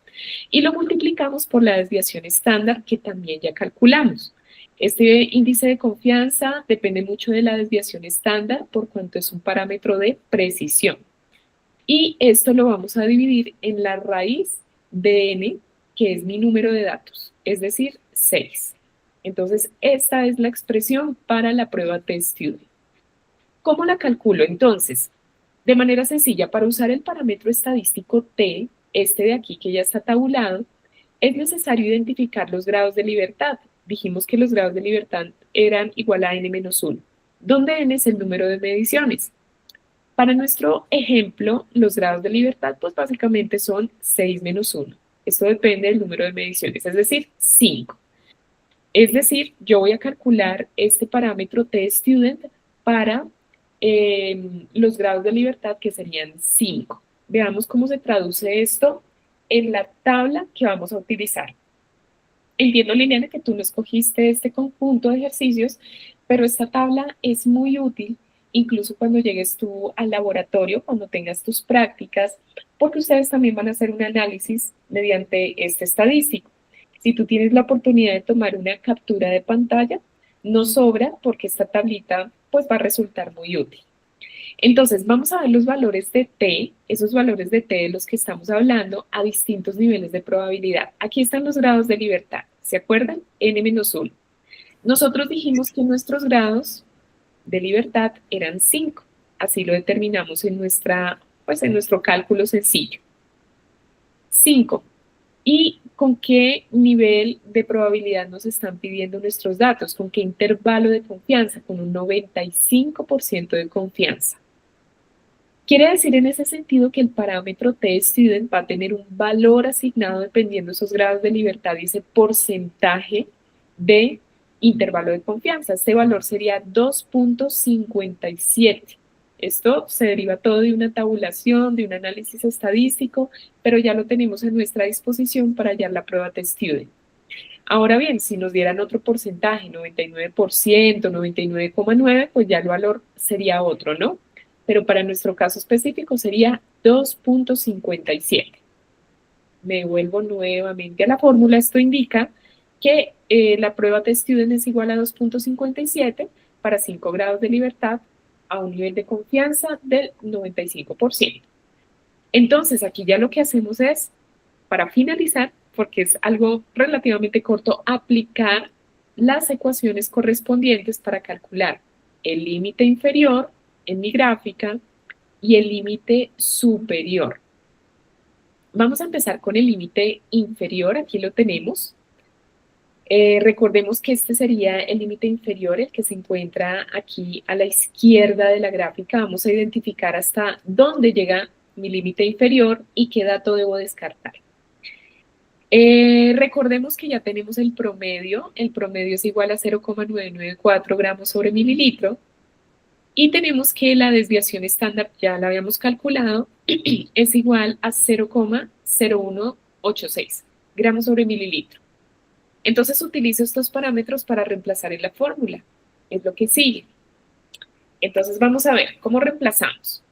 Y lo multiplicamos por la desviación estándar que también ya calculamos. Este índice de confianza depende mucho de la desviación estándar por cuanto es un parámetro de precisión. Y esto lo vamos a dividir en la raíz de n, que es mi número de datos, es decir, 6. Entonces, esta es la expresión para la prueba T-Student. ¿Cómo la calculo entonces? De manera sencilla, para usar el parámetro estadístico T, este de aquí que ya está tabulado, es necesario identificar los grados de libertad. Dijimos que los grados de libertad eran igual a n-1, donde n es el número de mediciones. Para nuestro ejemplo, los grados de libertad, pues básicamente son 6 menos 1. Esto depende del número de mediciones, es decir, 5. Es decir, yo voy a calcular este parámetro T-Student para los grados de libertad, que serían 5. Veamos cómo se traduce esto en la tabla que vamos a utilizar. Entiendo, Liliana, que tú no escogiste este conjunto de ejercicios, pero esta tabla es muy útil, incluso cuando llegues tú al laboratorio, cuando tengas tus prácticas, porque ustedes también van a hacer un análisis mediante este estadístico. Si tú tienes la oportunidad de tomar una captura de pantalla, no sobra porque esta tablita pues va a resultar muy útil. Entonces, vamos a ver los valores de T, esos valores de T de los que estamos hablando a distintos niveles de probabilidad. Aquí están los grados de libertad, ¿se acuerdan? N-1. Nosotros dijimos que nuestros grados de libertad eran 5, así lo determinamos en nuestro cálculo sencillo. 5. ¿Y con qué nivel de probabilidad nos están pidiendo nuestros datos? ¿Con qué intervalo de confianza? Con un 95% de confianza. Quiere decir en ese sentido que el parámetro T-Student va a tener un valor asignado dependiendo de esos grados de libertad y ese porcentaje de intervalo de confianza. Este valor sería 2.57. Esto se deriva todo de una tabulación, de un análisis estadístico, pero ya lo tenemos a nuestra disposición para hallar la prueba T-Student. Ahora bien, si nos dieran otro porcentaje, 99%, 99,9%, pues ya el valor sería otro, ¿no? Pero para nuestro caso específico sería 2.57. Me vuelvo nuevamente a la fórmula. Esto indica que la prueba T-Student es igual a 2.57 para 5 grados de libertad a un nivel de confianza del 95%. Entonces, aquí ya lo que hacemos es, para finalizar, porque es algo relativamente corto, aplicar las ecuaciones correspondientes para calcular el límite inferior en mi gráfica y el límite superior. Vamos a empezar con el límite inferior, aquí lo tenemos. Recordemos que este sería el límite inferior, el que se encuentra aquí a la izquierda de la gráfica. Vamos a identificar hasta dónde llega mi límite inferior y qué dato debo descartar. Recordemos que ya tenemos el promedio es igual a 0,994 gramos sobre mililitro, y tenemos que la desviación estándar, ya la habíamos calculado, es igual a 0,0186 gramos sobre mililitro. Entonces utilizo estos parámetros para reemplazar en la fórmula, es lo que sigue. Entonces vamos a ver, ¿cómo reemplazamos?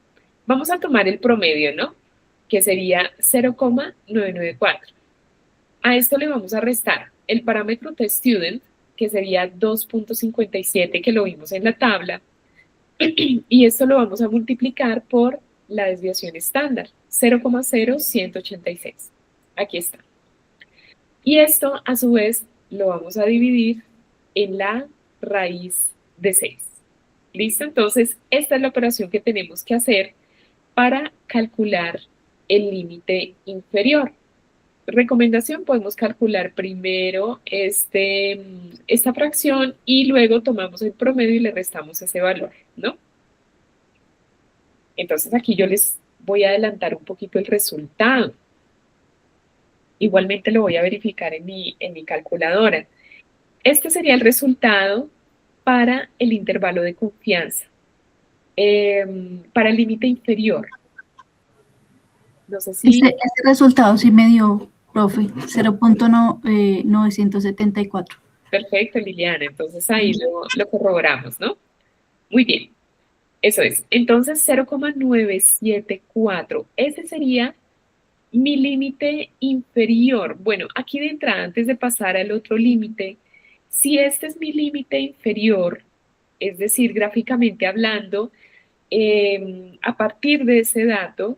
Vamos a tomar el promedio, ¿no? Que sería 0,994. A esto le vamos a restar el parámetro T-Student, que sería 2.57, que lo vimos en la tabla, y esto lo vamos a multiplicar por la desviación estándar, 0,0186. Aquí está. Y esto, a su vez, lo vamos a dividir en la raíz de 6. ¿Listo? Entonces, esta es la operación que tenemos que hacer para calcular el límite inferior. Recomendación, podemos calcular primero esta fracción y luego tomamos el promedio y le restamos ese valor, ¿no? Entonces aquí yo les voy a adelantar un poquito el resultado. Igualmente lo voy a verificar en mi calculadora. Este sería el resultado para el intervalo de confianza, para el límite inferior. No sé si... Ese resultado sí me dio profe, 0.974. Perfecto, Liliana. Entonces ahí lo corroboramos, ¿no? Muy bien. Eso es. Entonces 0,974. Ese sería mi límite inferior. Bueno, aquí de entrada, antes de pasar al otro límite, si este es mi límite inferior, es decir, gráficamente hablando, a partir de ese dato,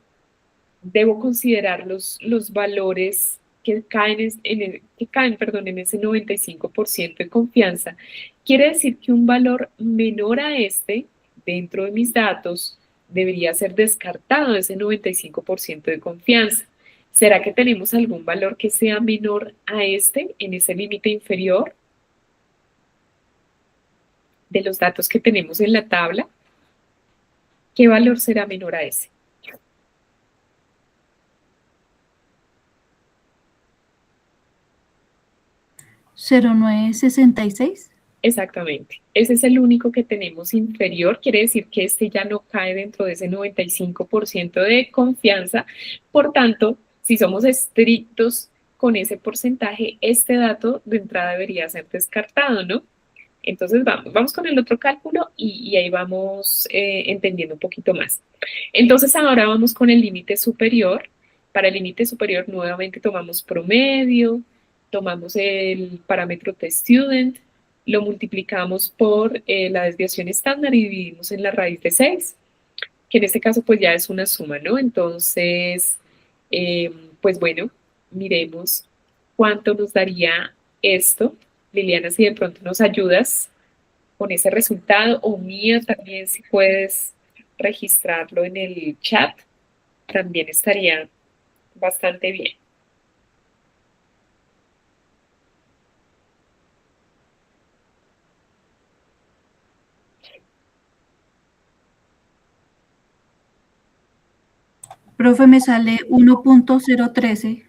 debo considerar los valores que caen, perdón, en ese 95% de confianza. Quiere decir que un valor menor a este, dentro de mis datos, debería ser descartado de ese 95% de confianza. ¿Será que tenemos algún valor que sea menor a este, en ese límite inferior de los datos que tenemos en la tabla? ¿Qué valor será menor a ese? ¿0.966? Exactamente. Ese es el único que tenemos inferior. Quiere decir que este ya no cae dentro de ese 95% de confianza. Por tanto, si somos estrictos con ese porcentaje, este dato de entrada debería ser descartado, ¿no? Entonces vamos con el otro cálculo y ahí vamos entendiendo un poquito más. Entonces ahora vamos con el límite superior. Para el límite superior nuevamente tomamos promedio, tomamos el parámetro test-student, lo multiplicamos por la desviación estándar y dividimos en la raíz de 6, que en este caso pues ya es una suma, ¿no? Entonces, pues bueno, miremos cuánto nos daría esto. Liliana, si de pronto nos ayudas con ese resultado, o Mía también, si puedes registrarlo en el chat, también estaría bastante bien. Profe, me sale 1.013.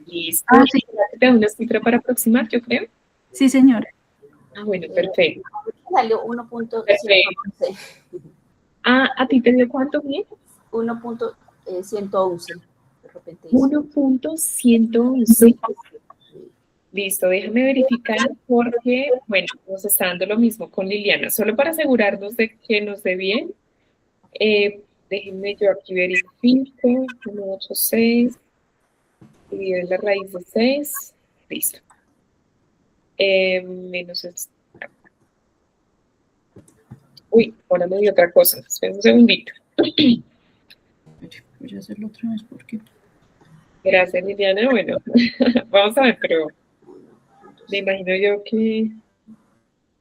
¿Listo? Ah, sí. ¿Te da una cifra para aproximar, yo creo? Sí, señora. Ah, bueno, perfecto. Salió 1.111. Ah, ¿a ti te dio cuánto, bien? 1.111. De repente 1.111. Listo, déjame verificar porque, bueno, nos está dando lo mismo con Liliana. Solo para asegurarnos de que nos dé bien, déjenme yo aquí verifico. 1.86 dividido en la raíz de 6. Listo. Menos el... Uy, ahora me dio otra cosa. Espera un segundito. Voy a hacerlo otra vez porque... Gracias, Liliana. Bueno, vamos a ver, pero me imagino yo que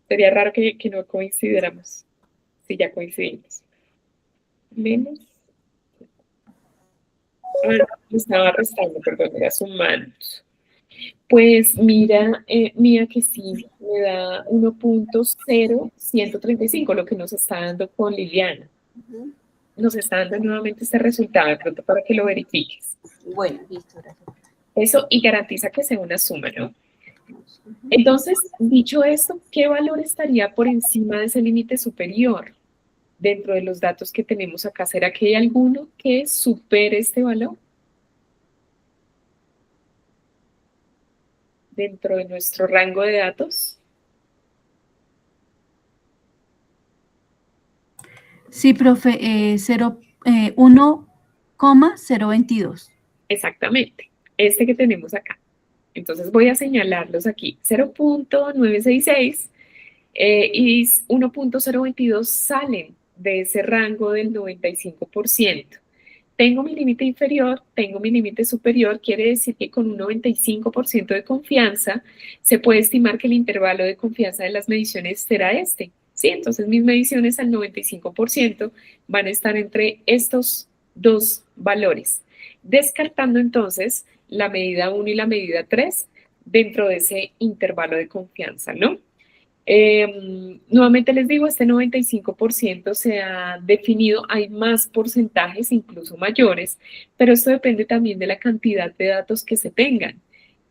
sería raro que no coincidiéramos. Si ya coincidimos. Menos. Ah, no, me estaba restando, perdón, era sumando. Pues mira, mira que sí, me da 1.0135, lo que nos está dando con Liliana. Nos está dando nuevamente este resultado, de pronto para que lo verifiques. Bueno, listo, gracias. Eso, y garantiza que sea una suma, ¿no? Entonces, dicho esto, ¿qué valor estaría por encima de ese límite superior? Dentro de los datos que tenemos acá, ¿será que hay alguno que supere este valor? Dentro de nuestro rango de datos. Sí, profe, 1,022. Exactamente, este que tenemos acá. Entonces voy a señalarlos aquí. 0.966 y 1.022 salen de ese rango del 95%. Tengo mi límite inferior, tengo mi límite superior, quiere decir que con un 95% de confianza se puede estimar que el intervalo de confianza de las mediciones será este. Sí, entonces mis mediciones al 95% van a estar entre estos dos valores, descartando entonces la medida 1 y la medida 3 dentro de ese intervalo de confianza, ¿no? Nuevamente les digo, este 95% se ha definido, hay más porcentajes, incluso mayores, pero esto depende también de la cantidad de datos que se tengan.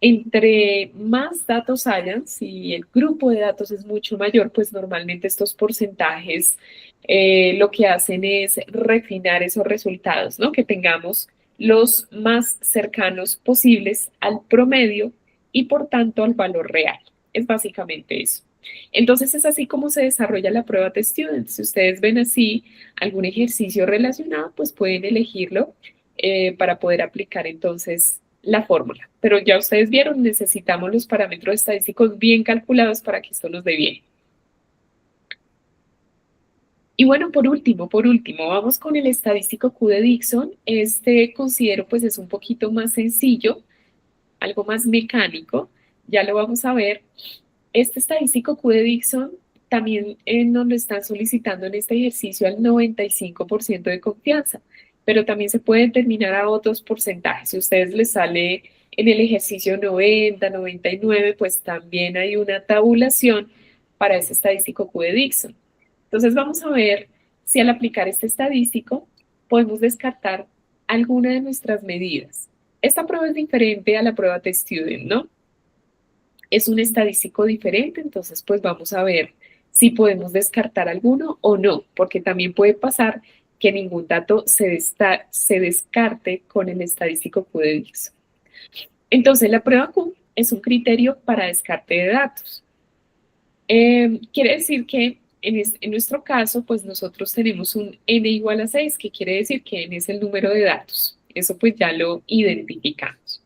Entre más datos hayan, si el grupo de datos es mucho mayor, pues normalmente estos porcentajes lo que hacen es refinar esos resultados, ¿no? Que tengamos los más cercanos posibles al promedio y por tanto al valor real. Es básicamente eso. Entonces es así como se desarrolla la prueba de Student. Si ustedes ven así algún ejercicio relacionado, pues pueden elegirlo para poder aplicar entonces la fórmula. Pero ya ustedes vieron, necesitamos los parámetros estadísticos bien calculados para que esto nos dé bien. Y bueno, por último, vamos con el estadístico Q de Dixon. Este considero pues es un poquito más sencillo, algo más mecánico. Ya lo vamos a ver. Este estadístico Q de Dixon también nos lo están solicitando en este ejercicio al 95% de confianza, pero también se puede determinar a otros porcentajes. Si a ustedes les sale en el ejercicio 90, 99, pues también hay una tabulación para ese estadístico Q de Dixon. Entonces vamos a ver si al aplicar este estadístico podemos descartar alguna de nuestras medidas. Esta prueba es diferente a la prueba de Student, ¿no? Es un estadístico diferente, entonces pues vamos a ver si podemos descartar alguno o no, porque también puede pasar que ningún dato se descarte con el estadístico Q de Dixon. Entonces la prueba Q es un criterio para descarte de datos. Quiere decir que en nuestro caso, pues nosotros tenemos un n igual a 6, que quiere decir que n es el número de datos. Eso pues ya lo identificamos.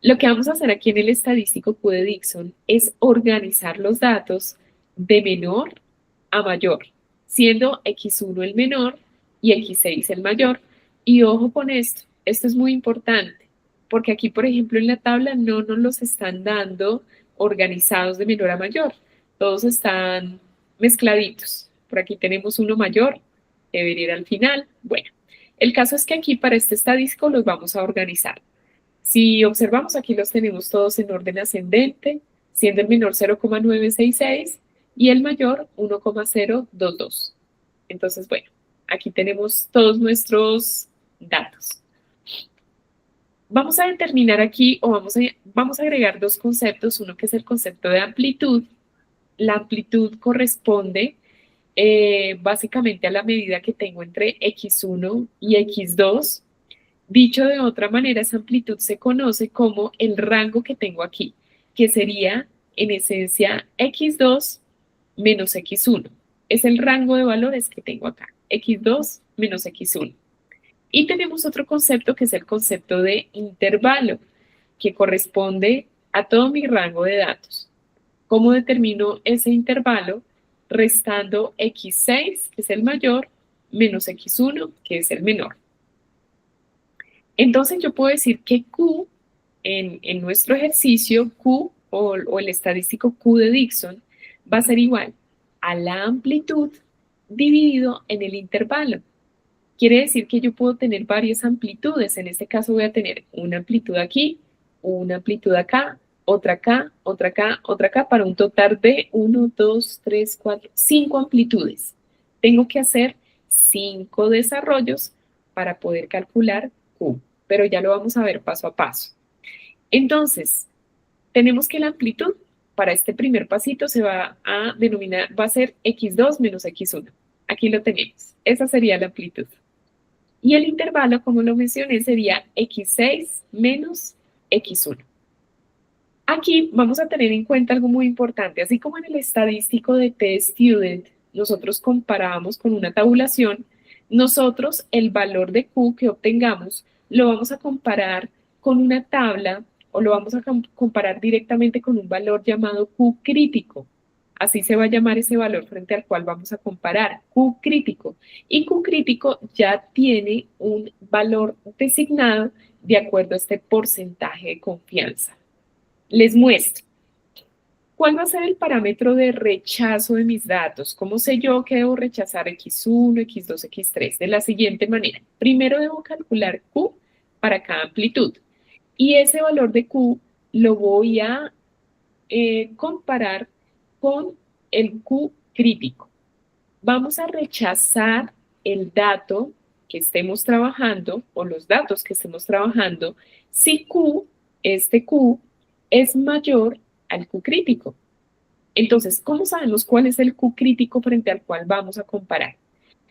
Lo que vamos a hacer aquí en el estadístico Q de Dixon es organizar los datos de menor a mayor, siendo x1 el menor y x6 el mayor. Y ojo con esto es muy importante, porque aquí, por ejemplo, en la tabla no nos los están dando organizados de menor a mayor. Todos están mezcladitos. Por aquí tenemos uno mayor, debería ir al final. Bueno, el caso es que aquí para este estadístico los vamos a organizar. Si observamos, aquí los tenemos todos en orden ascendente, siendo el menor 0,966 y el mayor 1,022. Entonces, bueno, aquí tenemos todos nuestros datos. Vamos a determinar aquí, o vamos a agregar dos conceptos, uno que es el concepto de amplitud. La amplitud corresponde básicamente a la medida que tengo entre x1 y x2. Dicho de otra manera, esa amplitud se conoce como el rango que tengo aquí, que sería en esencia x2 menos x1. Es el rango de valores que tengo acá, x2 menos x1. Y tenemos otro concepto que es el concepto de intervalo, que corresponde a todo mi rango de datos. ¿Cómo determino ese intervalo? Restando x6, que es el mayor, menos x1, que es el menor. Entonces yo puedo decir que Q, en nuestro ejercicio, Q o el estadístico Q de Dixon, va a ser igual a la amplitud dividido en el intervalo. Quiere decir que yo puedo tener varias amplitudes. En este caso voy a tener una amplitud aquí, una amplitud acá, otra acá, otra acá, otra acá, para un total de 1, 2, 3, 4, 5 amplitudes. Tengo que hacer 5 desarrollos para poder calcular Q, pero ya lo vamos a ver paso a paso. Entonces, tenemos que la amplitud para este primer pasito se va a denominar, va a ser x2 menos x1. Aquí lo tenemos. Esa sería la amplitud. Y el intervalo, como lo mencioné, sería x6 menos x1. Aquí vamos a tener en cuenta algo muy importante. Así como en el estadístico de T-Student, nosotros comparábamos con una tabulación, nosotros el valor de Q que obtengamos lo vamos a comparar con una tabla o lo vamos a comparar directamente con un valor llamado Q crítico. Así se va a llamar ese valor frente al cual vamos a comparar, Q crítico. Y Q crítico ya tiene un valor designado de acuerdo a este porcentaje de confianza. Les muestro. ¿Cuál va a ser el parámetro de rechazo de mis datos? ¿Cómo sé yo que debo rechazar x1, x2, x3? De la siguiente manera. Primero debo calcular Q para cada amplitud. Y ese valor de Q lo voy a comparar con el Q crítico. Vamos a rechazar el dato que estemos trabajando o los datos que estemos trabajando si Q, este Q, es mayor al Q crítico. Entonces, ¿cómo sabemos cuál es el Q crítico frente al cual vamos a comparar?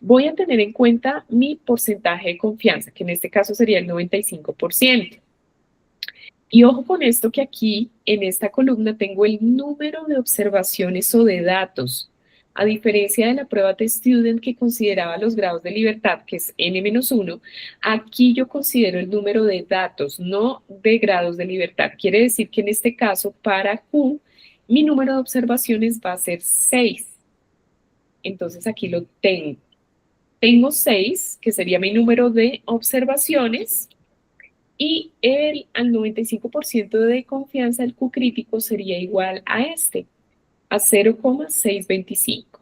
voy a tener en cuenta mi porcentaje de confianza, que en este caso sería el 95%. Y ojo con esto que aquí en esta columna tengo el número de observaciones o de datos. A diferencia de la prueba de Student que consideraba los grados de libertad, que es N-1, aquí yo considero el número de datos, no de grados de libertad. Quiere decir que en este caso, para Q, mi número de observaciones va a ser 6. Entonces aquí lo tengo. Tengo 6, que sería mi número de observaciones, y al 95% de confianza, el Q crítico sería igual a a 0,625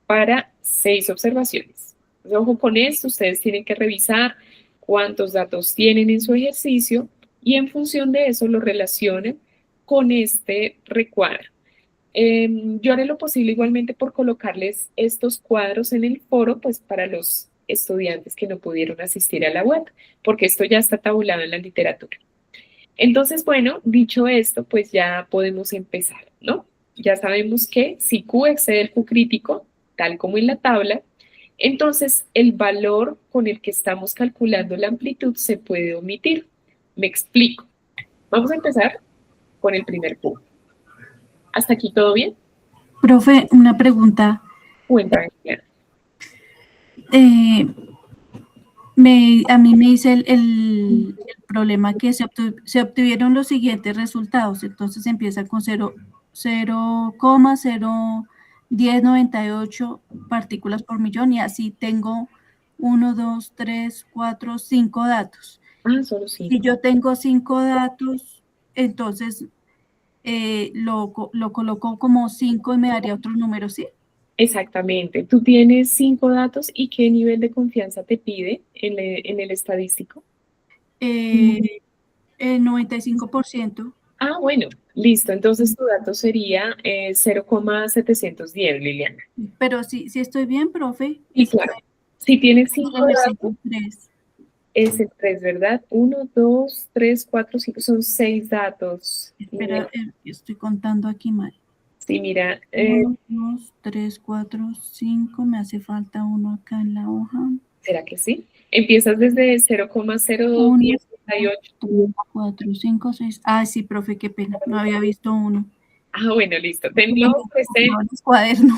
para 6 observaciones. Entonces, ojo con esto, ustedes tienen que revisar cuántos datos tienen en su ejercicio y en función de eso lo relacionen con este recuadro. Yo haré lo posible igualmente por colocarles estos cuadros en el foro, pues para los estudiantes que no pudieron asistir a la web, porque esto ya está tabulado en la literatura. Entonces, bueno, dicho esto, pues ya podemos empezar, ¿no? Ya sabemos que si Q excede el Q crítico, tal como en la tabla, entonces el valor con el que estamos calculando la amplitud se puede omitir. Me explico. Vamos a empezar con el primer Q. ¿Hasta aquí todo bien? Profe, una pregunta. Cuéntame, Diana. A mí me dice el problema que se obtuvieron los siguientes resultados. Entonces empieza con 0,01098 partículas por millón y así tengo 1, 2, 3, 4, 5 datos. Solo 5. Si yo tengo 5 datos, entonces lo coloco como 5 y me daría otro número, ¿sí? Exactamente. Tú tienes 5 datos y ¿qué nivel de confianza te pide en el estadístico? 95%. Bueno, listo. Entonces tu dato sería 0,710, Liliana. Pero sí estoy bien, profe. Y claro, si tienes 5 datos, 3. es el 3, ¿verdad? 1, 2, 3, 4, 5, son 6 datos. Espera, estoy contando aquí mal. Sí, mira. 1, 2, 3, 4, 5, me hace falta uno acá en la hoja. ¿Será que sí? Empiezas desde 0,01098. 3, 4, 5, 6. Sí, profe, qué pena, no había visto uno. Bueno, listo. Tenlo presente. Cuaderno.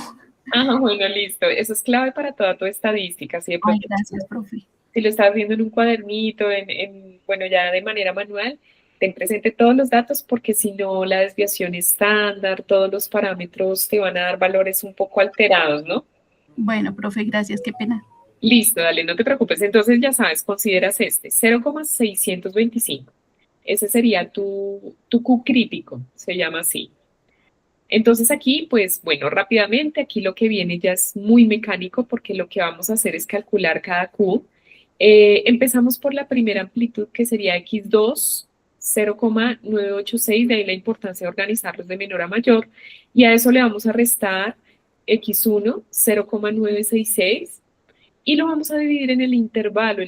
Bueno, listo. Eso es clave para toda tu estadística. ¿Sí? Gracias, profe. Si lo estás viendo en un cuadernito, bueno, ya de manera manual, ten presente todos los datos porque si no, la desviación estándar, todos los parámetros te van a dar valores un poco alterados, ¿no? Bueno, profe, gracias, qué pena. Listo, dale, no te preocupes. Entonces ya sabes, consideras 0,625. Ese sería tu Q crítico, se llama así. Entonces aquí, pues bueno, rápidamente, aquí lo que viene ya es muy mecánico porque lo que vamos a hacer es calcular cada Q. Empezamos por la primera amplitud que sería X2, 0,986, de ahí la importancia de organizarlos de menor a mayor, y a eso le vamos a restar X1, 0,966, y lo vamos a dividir en el intervalo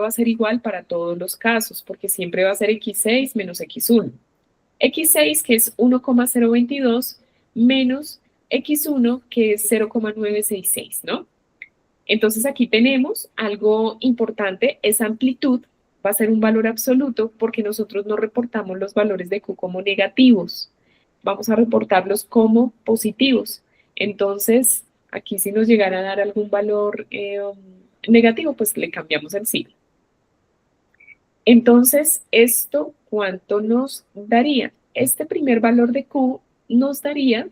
va a ser igual para todos los casos, porque siempre va a ser X6 menos X1. X6, que es 1,022, menos X1, que es 0,966, ¿no? Entonces aquí tenemos algo importante, esa amplitud va a ser un valor absoluto porque nosotros no reportamos los valores de Q como negativos, vamos a reportarlos como positivos. Entonces, aquí si nos llegara a dar algún valor negativo, pues le cambiamos el signo. Entonces, ¿esto cuánto nos daría? Este primer valor de Q nos daría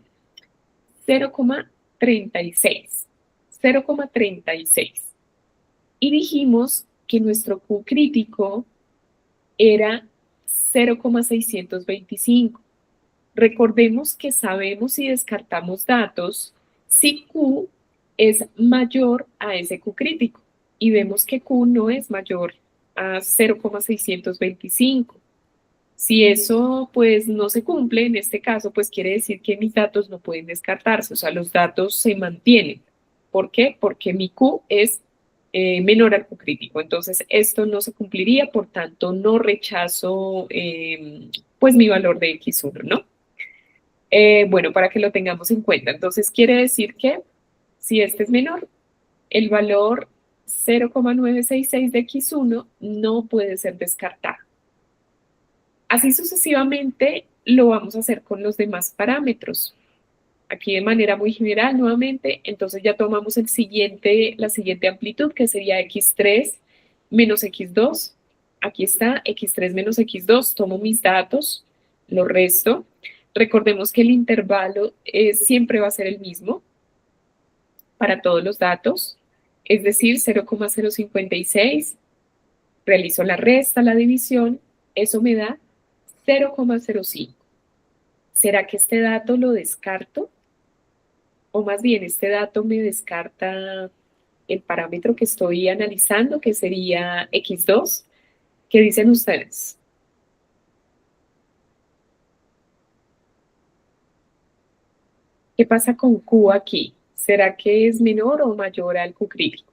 0,36. 0,36. Y dijimos que nuestro Q crítico era 0,625. Recordemos que sabemos si descartamos datos si Q es mayor a ese Q crítico. Y vemos que Q no es mayor a 0,625. Si eso pues no se cumple, en este caso pues quiere decir que mis datos no pueden descartarse, o sea, los datos se mantienen. ¿Por qué? Porque mi Q es menor al Q crítico, entonces esto no se cumpliría, por tanto no rechazo pues mi valor de X1, ¿no? Bueno, para que lo tengamos en cuenta, entonces quiere decir que si este es menor, el valor 0,966 de X1 no puede ser descartado. Así sucesivamente lo vamos a hacer con los demás parámetros. Aquí de manera muy general nuevamente, entonces ya tomamos la siguiente amplitud, que sería X3 menos X2. Aquí está, X3 menos X2, tomo mis datos, lo resto. Recordemos que el intervalo siempre va a ser el mismo para todos los datos, es decir, 0,056. Realizo la resta, la división, eso me da 0,05. ¿Será que este dato lo descarto? O más bien, este dato me descarta el parámetro que estoy analizando, que sería X2. ¿Qué dicen ustedes? ¿Qué pasa con Q aquí? ¿Será que es menor o mayor al Q crítico?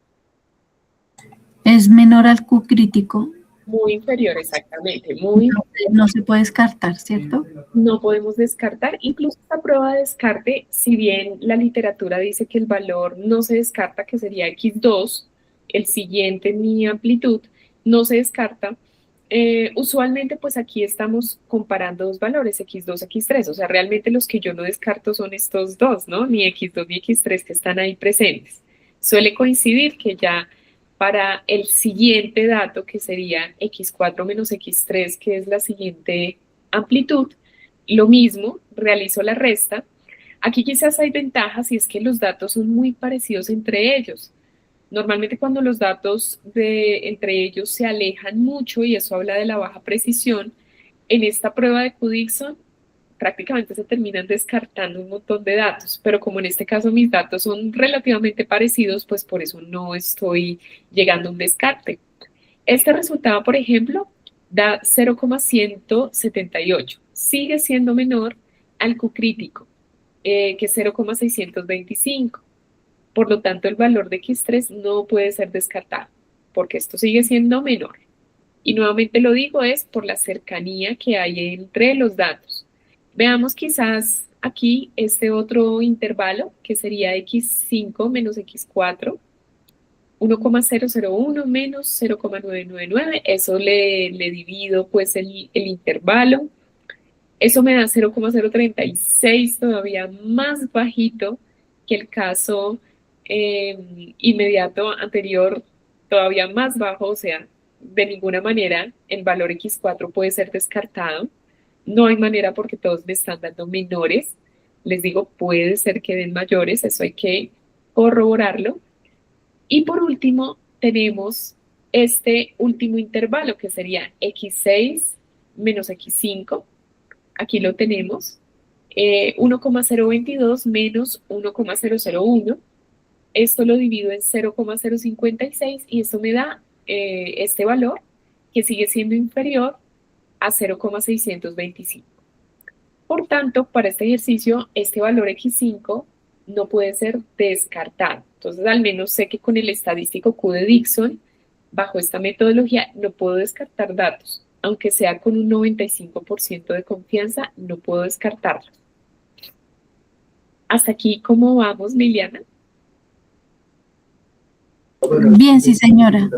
Es menor al Q crítico. Muy inferior, exactamente. Muy No se puede descartar, ¿cierto? No podemos descartar. Incluso esta prueba de descarte, si bien la literatura dice que el valor no se descarta, que sería X2, el siguiente en mi amplitud, no se descarta. Usualmente, pues aquí estamos comparando dos valores, X2, X3. O sea, realmente los que yo no descarto son estos dos, ¿no? Ni X2 ni X3 que están ahí presentes. Suele coincidir que ya para el siguiente dato, que sería X4 menos X3, que es la siguiente amplitud, lo mismo, realizo la resta. Aquí quizás hay ventajas y es que los datos son muy parecidos entre ellos. Normalmente cuando los datos entre ellos se alejan mucho, y eso habla de la baja precisión, en esta prueba de Q-Dixon prácticamente se terminan descartando un montón de datos, pero como en este caso mis datos son relativamente parecidos, pues por eso no estoy llegando a un descarte. Este resultado, por ejemplo, da 0,178. Sigue siendo menor al Q crítico, que es 0,625. Por lo tanto, el valor de X3 no puede ser descartado, porque esto sigue siendo menor. Y nuevamente lo digo, es por la cercanía que hay entre los datos. Veamos quizás aquí este otro intervalo, que sería X5 menos X4. 1,001 menos 0,999, eso le divido pues el intervalo, eso me da 0,036, todavía más bajito que el caso inmediato anterior, todavía más bajo, o sea, de ninguna manera el valor X4 puede ser descartado, no hay manera porque todos me están dando menores, les digo, puede ser que den mayores, eso hay que corroborarlo. Y por último, tenemos este último intervalo que sería X6 menos X5. Aquí lo tenemos. 1,022 menos 1,001. Esto lo divido en 0,056 y esto me da este valor que sigue siendo inferior a 0,625. Por tanto, para este ejercicio, este valor X5 no puede ser descartado. Entonces, al menos sé que con el estadístico Q de Dixon, bajo esta metodología, no puedo descartar datos. Aunque sea con un 95% de confianza, no puedo descartarlos. Hasta aquí, ¿cómo vamos, Liliana? Bien, sí, señora.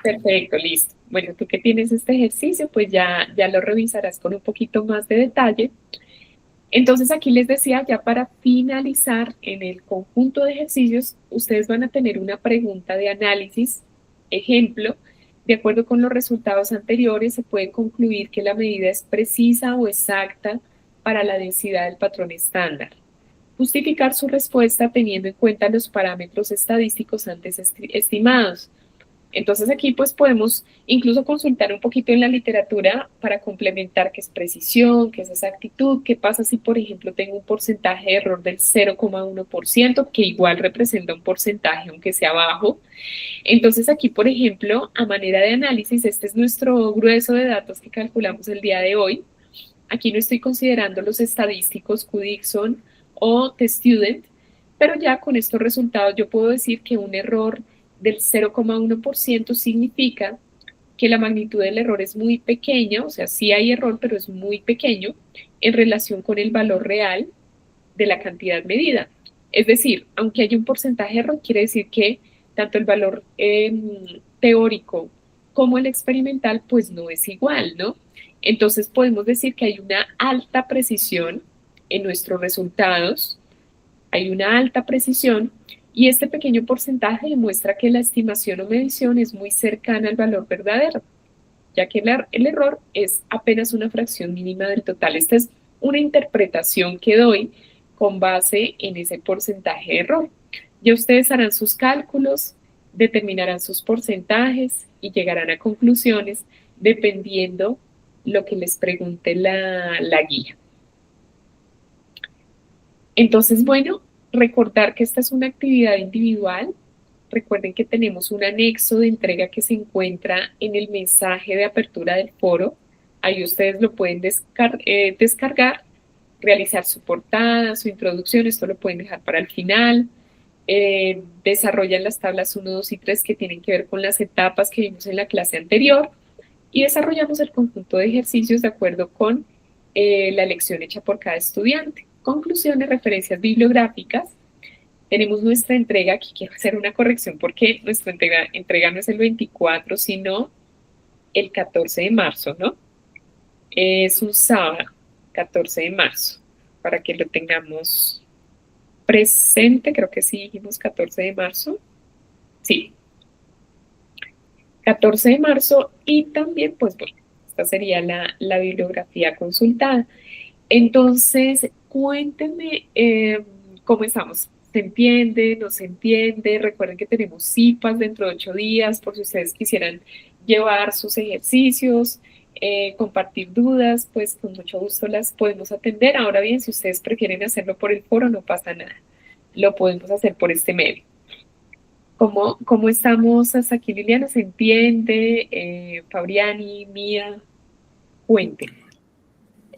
Perfecto, listo. Bueno, tú que tienes este ejercicio, pues ya lo revisarás con un poquito más de detalle. Entonces aquí les decía, ya para finalizar en el conjunto de ejercicios, ustedes van a tener una pregunta de análisis. Ejemplo, de acuerdo con los resultados anteriores, se puede concluir que la medida es precisa o exacta para la densidad del patrón estándar. Justificar su respuesta teniendo en cuenta los parámetros estadísticos antes estimados. Entonces aquí pues podemos incluso consultar un poquito en la literatura para complementar qué es precisión, qué es exactitud, qué pasa si por ejemplo tengo un porcentaje de error del 0,1%, que igual representa un porcentaje aunque sea bajo. Entonces aquí por ejemplo, a manera de análisis, este es nuestro grueso de datos que calculamos el día de hoy. Aquí no estoy considerando los estadísticos Q-Dixon o TestStudent, pero ya con estos resultados yo puedo decir que un error del 0,1% significa que la magnitud del error es muy pequeña, o sea, sí hay error, pero es muy pequeño en relación con el valor real de la cantidad medida. Es decir, aunque haya un porcentaje de error, quiere decir que tanto el valor teórico como el experimental, pues no es igual, ¿no? Entonces podemos decir que hay una alta precisión en nuestros resultados, hay una alta precisión y este pequeño porcentaje demuestra que la estimación o medición es muy cercana al valor verdadero, ya que el error es apenas una fracción mínima del total. Esta es una interpretación que doy con base en ese porcentaje de error. Ya ustedes harán sus cálculos, determinarán sus porcentajes y llegarán a conclusiones dependiendo lo que les pregunte la guía. Entonces, bueno, recordar que esta es una actividad individual. Recuerden que tenemos un anexo de entrega que se encuentra en el mensaje de apertura del foro. Ahí ustedes lo pueden descargar, realizar su portada, su introducción, esto lo pueden dejar para el final. Desarrollan las tablas 1, 2 y 3 que tienen que ver con las etapas que vimos en la clase anterior y desarrollamos el conjunto de ejercicios de acuerdo con la lección hecha por cada estudiante. Conclusiones, referencias bibliográficas. Tenemos nuestra entrega, aquí quiero hacer una corrección porque nuestra entrega no es el 24, sino el 14 de marzo, ¿no? Es un sábado, 14 de marzo, para que lo tengamos presente, creo que sí dijimos 14 de marzo. Sí, 14 de marzo y también, pues bueno, esta sería la bibliografía consultada. Entonces, cuéntenme cómo estamos. ¿Se entiende? ¿No se entiende? Recuerden que tenemos CIPAS dentro de 8 días, por si ustedes quisieran llevar sus ejercicios, compartir dudas, pues con mucho gusto las podemos atender. Ahora bien, si ustedes prefieren hacerlo por el foro, no pasa nada. Lo podemos hacer por este medio. ¿Cómo estamos hasta aquí, Liliana? ¿Se entiende? Fabriani, Mía, cuéntenme.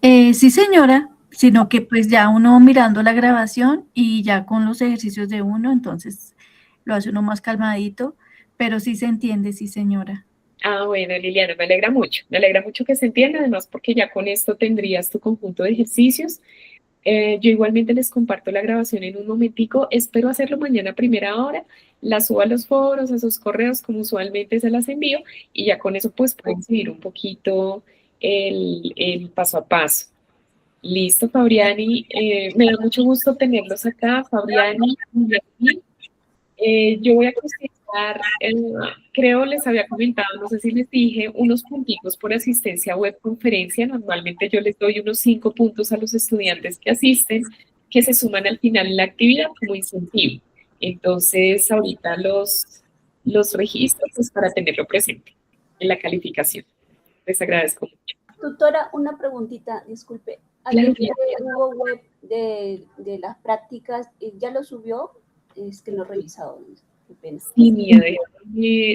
Sí, señora, sino que pues ya uno mirando la grabación y ya con los ejercicios de uno, entonces lo hace uno más calmadito, pero sí se entiende, sí, señora. Ah, bueno, Liliana, me alegra mucho que se entienda, además porque ya con esto tendrías tu conjunto de ejercicios. Yo igualmente les comparto la grabación en un momentico, espero hacerlo mañana a primera hora, la subo a los foros, a sus correos, como usualmente se las envío, y ya con eso pues pueden seguir un poquito el paso a paso. Listo, Fabriani. Me da mucho gusto tenerlos acá, Fabriani. Yo voy a considerar, creo les había comentado, no sé si les dije, unos puntitos por asistencia a webconferencia. Normalmente yo les doy unos 5 puntos a los estudiantes que asisten, que se suman al final en la actividad como incentivo. Entonces, ahorita los registro pues, para tenerlo presente en la calificación. Les agradezco mucho. Tutora, una preguntita, disculpe. Claro, Ayer hubo web de las prácticas, ¿ya lo subió? Es que no he revisado, qué pena. Sí, Mía,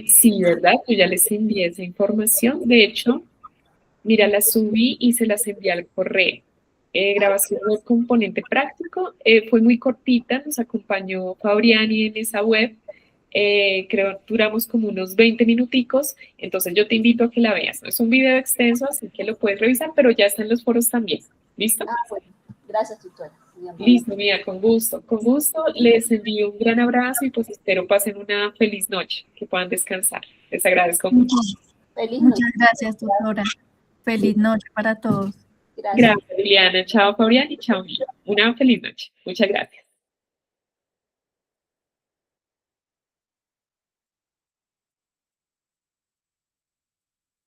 sí, ¿verdad? Yo ya les envié esa información. De hecho, mira, la subí y se las envié al correo. Grabación web componente práctico. Fue muy cortita, nos acompañó Fabriani en esa web. Creo duramos como unos 20 minuticos, entonces yo te invito a que la veas. Es un video extenso, así que lo puedes revisar, pero ya está en los foros también. ¿Listo? Ah, bueno. Gracias, tutora. Listo, mía, con gusto. Con gusto, les envío un gran abrazo y pues espero pasen una feliz noche, que puedan descansar. Les agradezco mucho. Muchas gracias, tutora. Feliz noche para todos. Gracias, Liliana. Chao, Fabrián, y chao, Mía. Una feliz noche. Muchas gracias.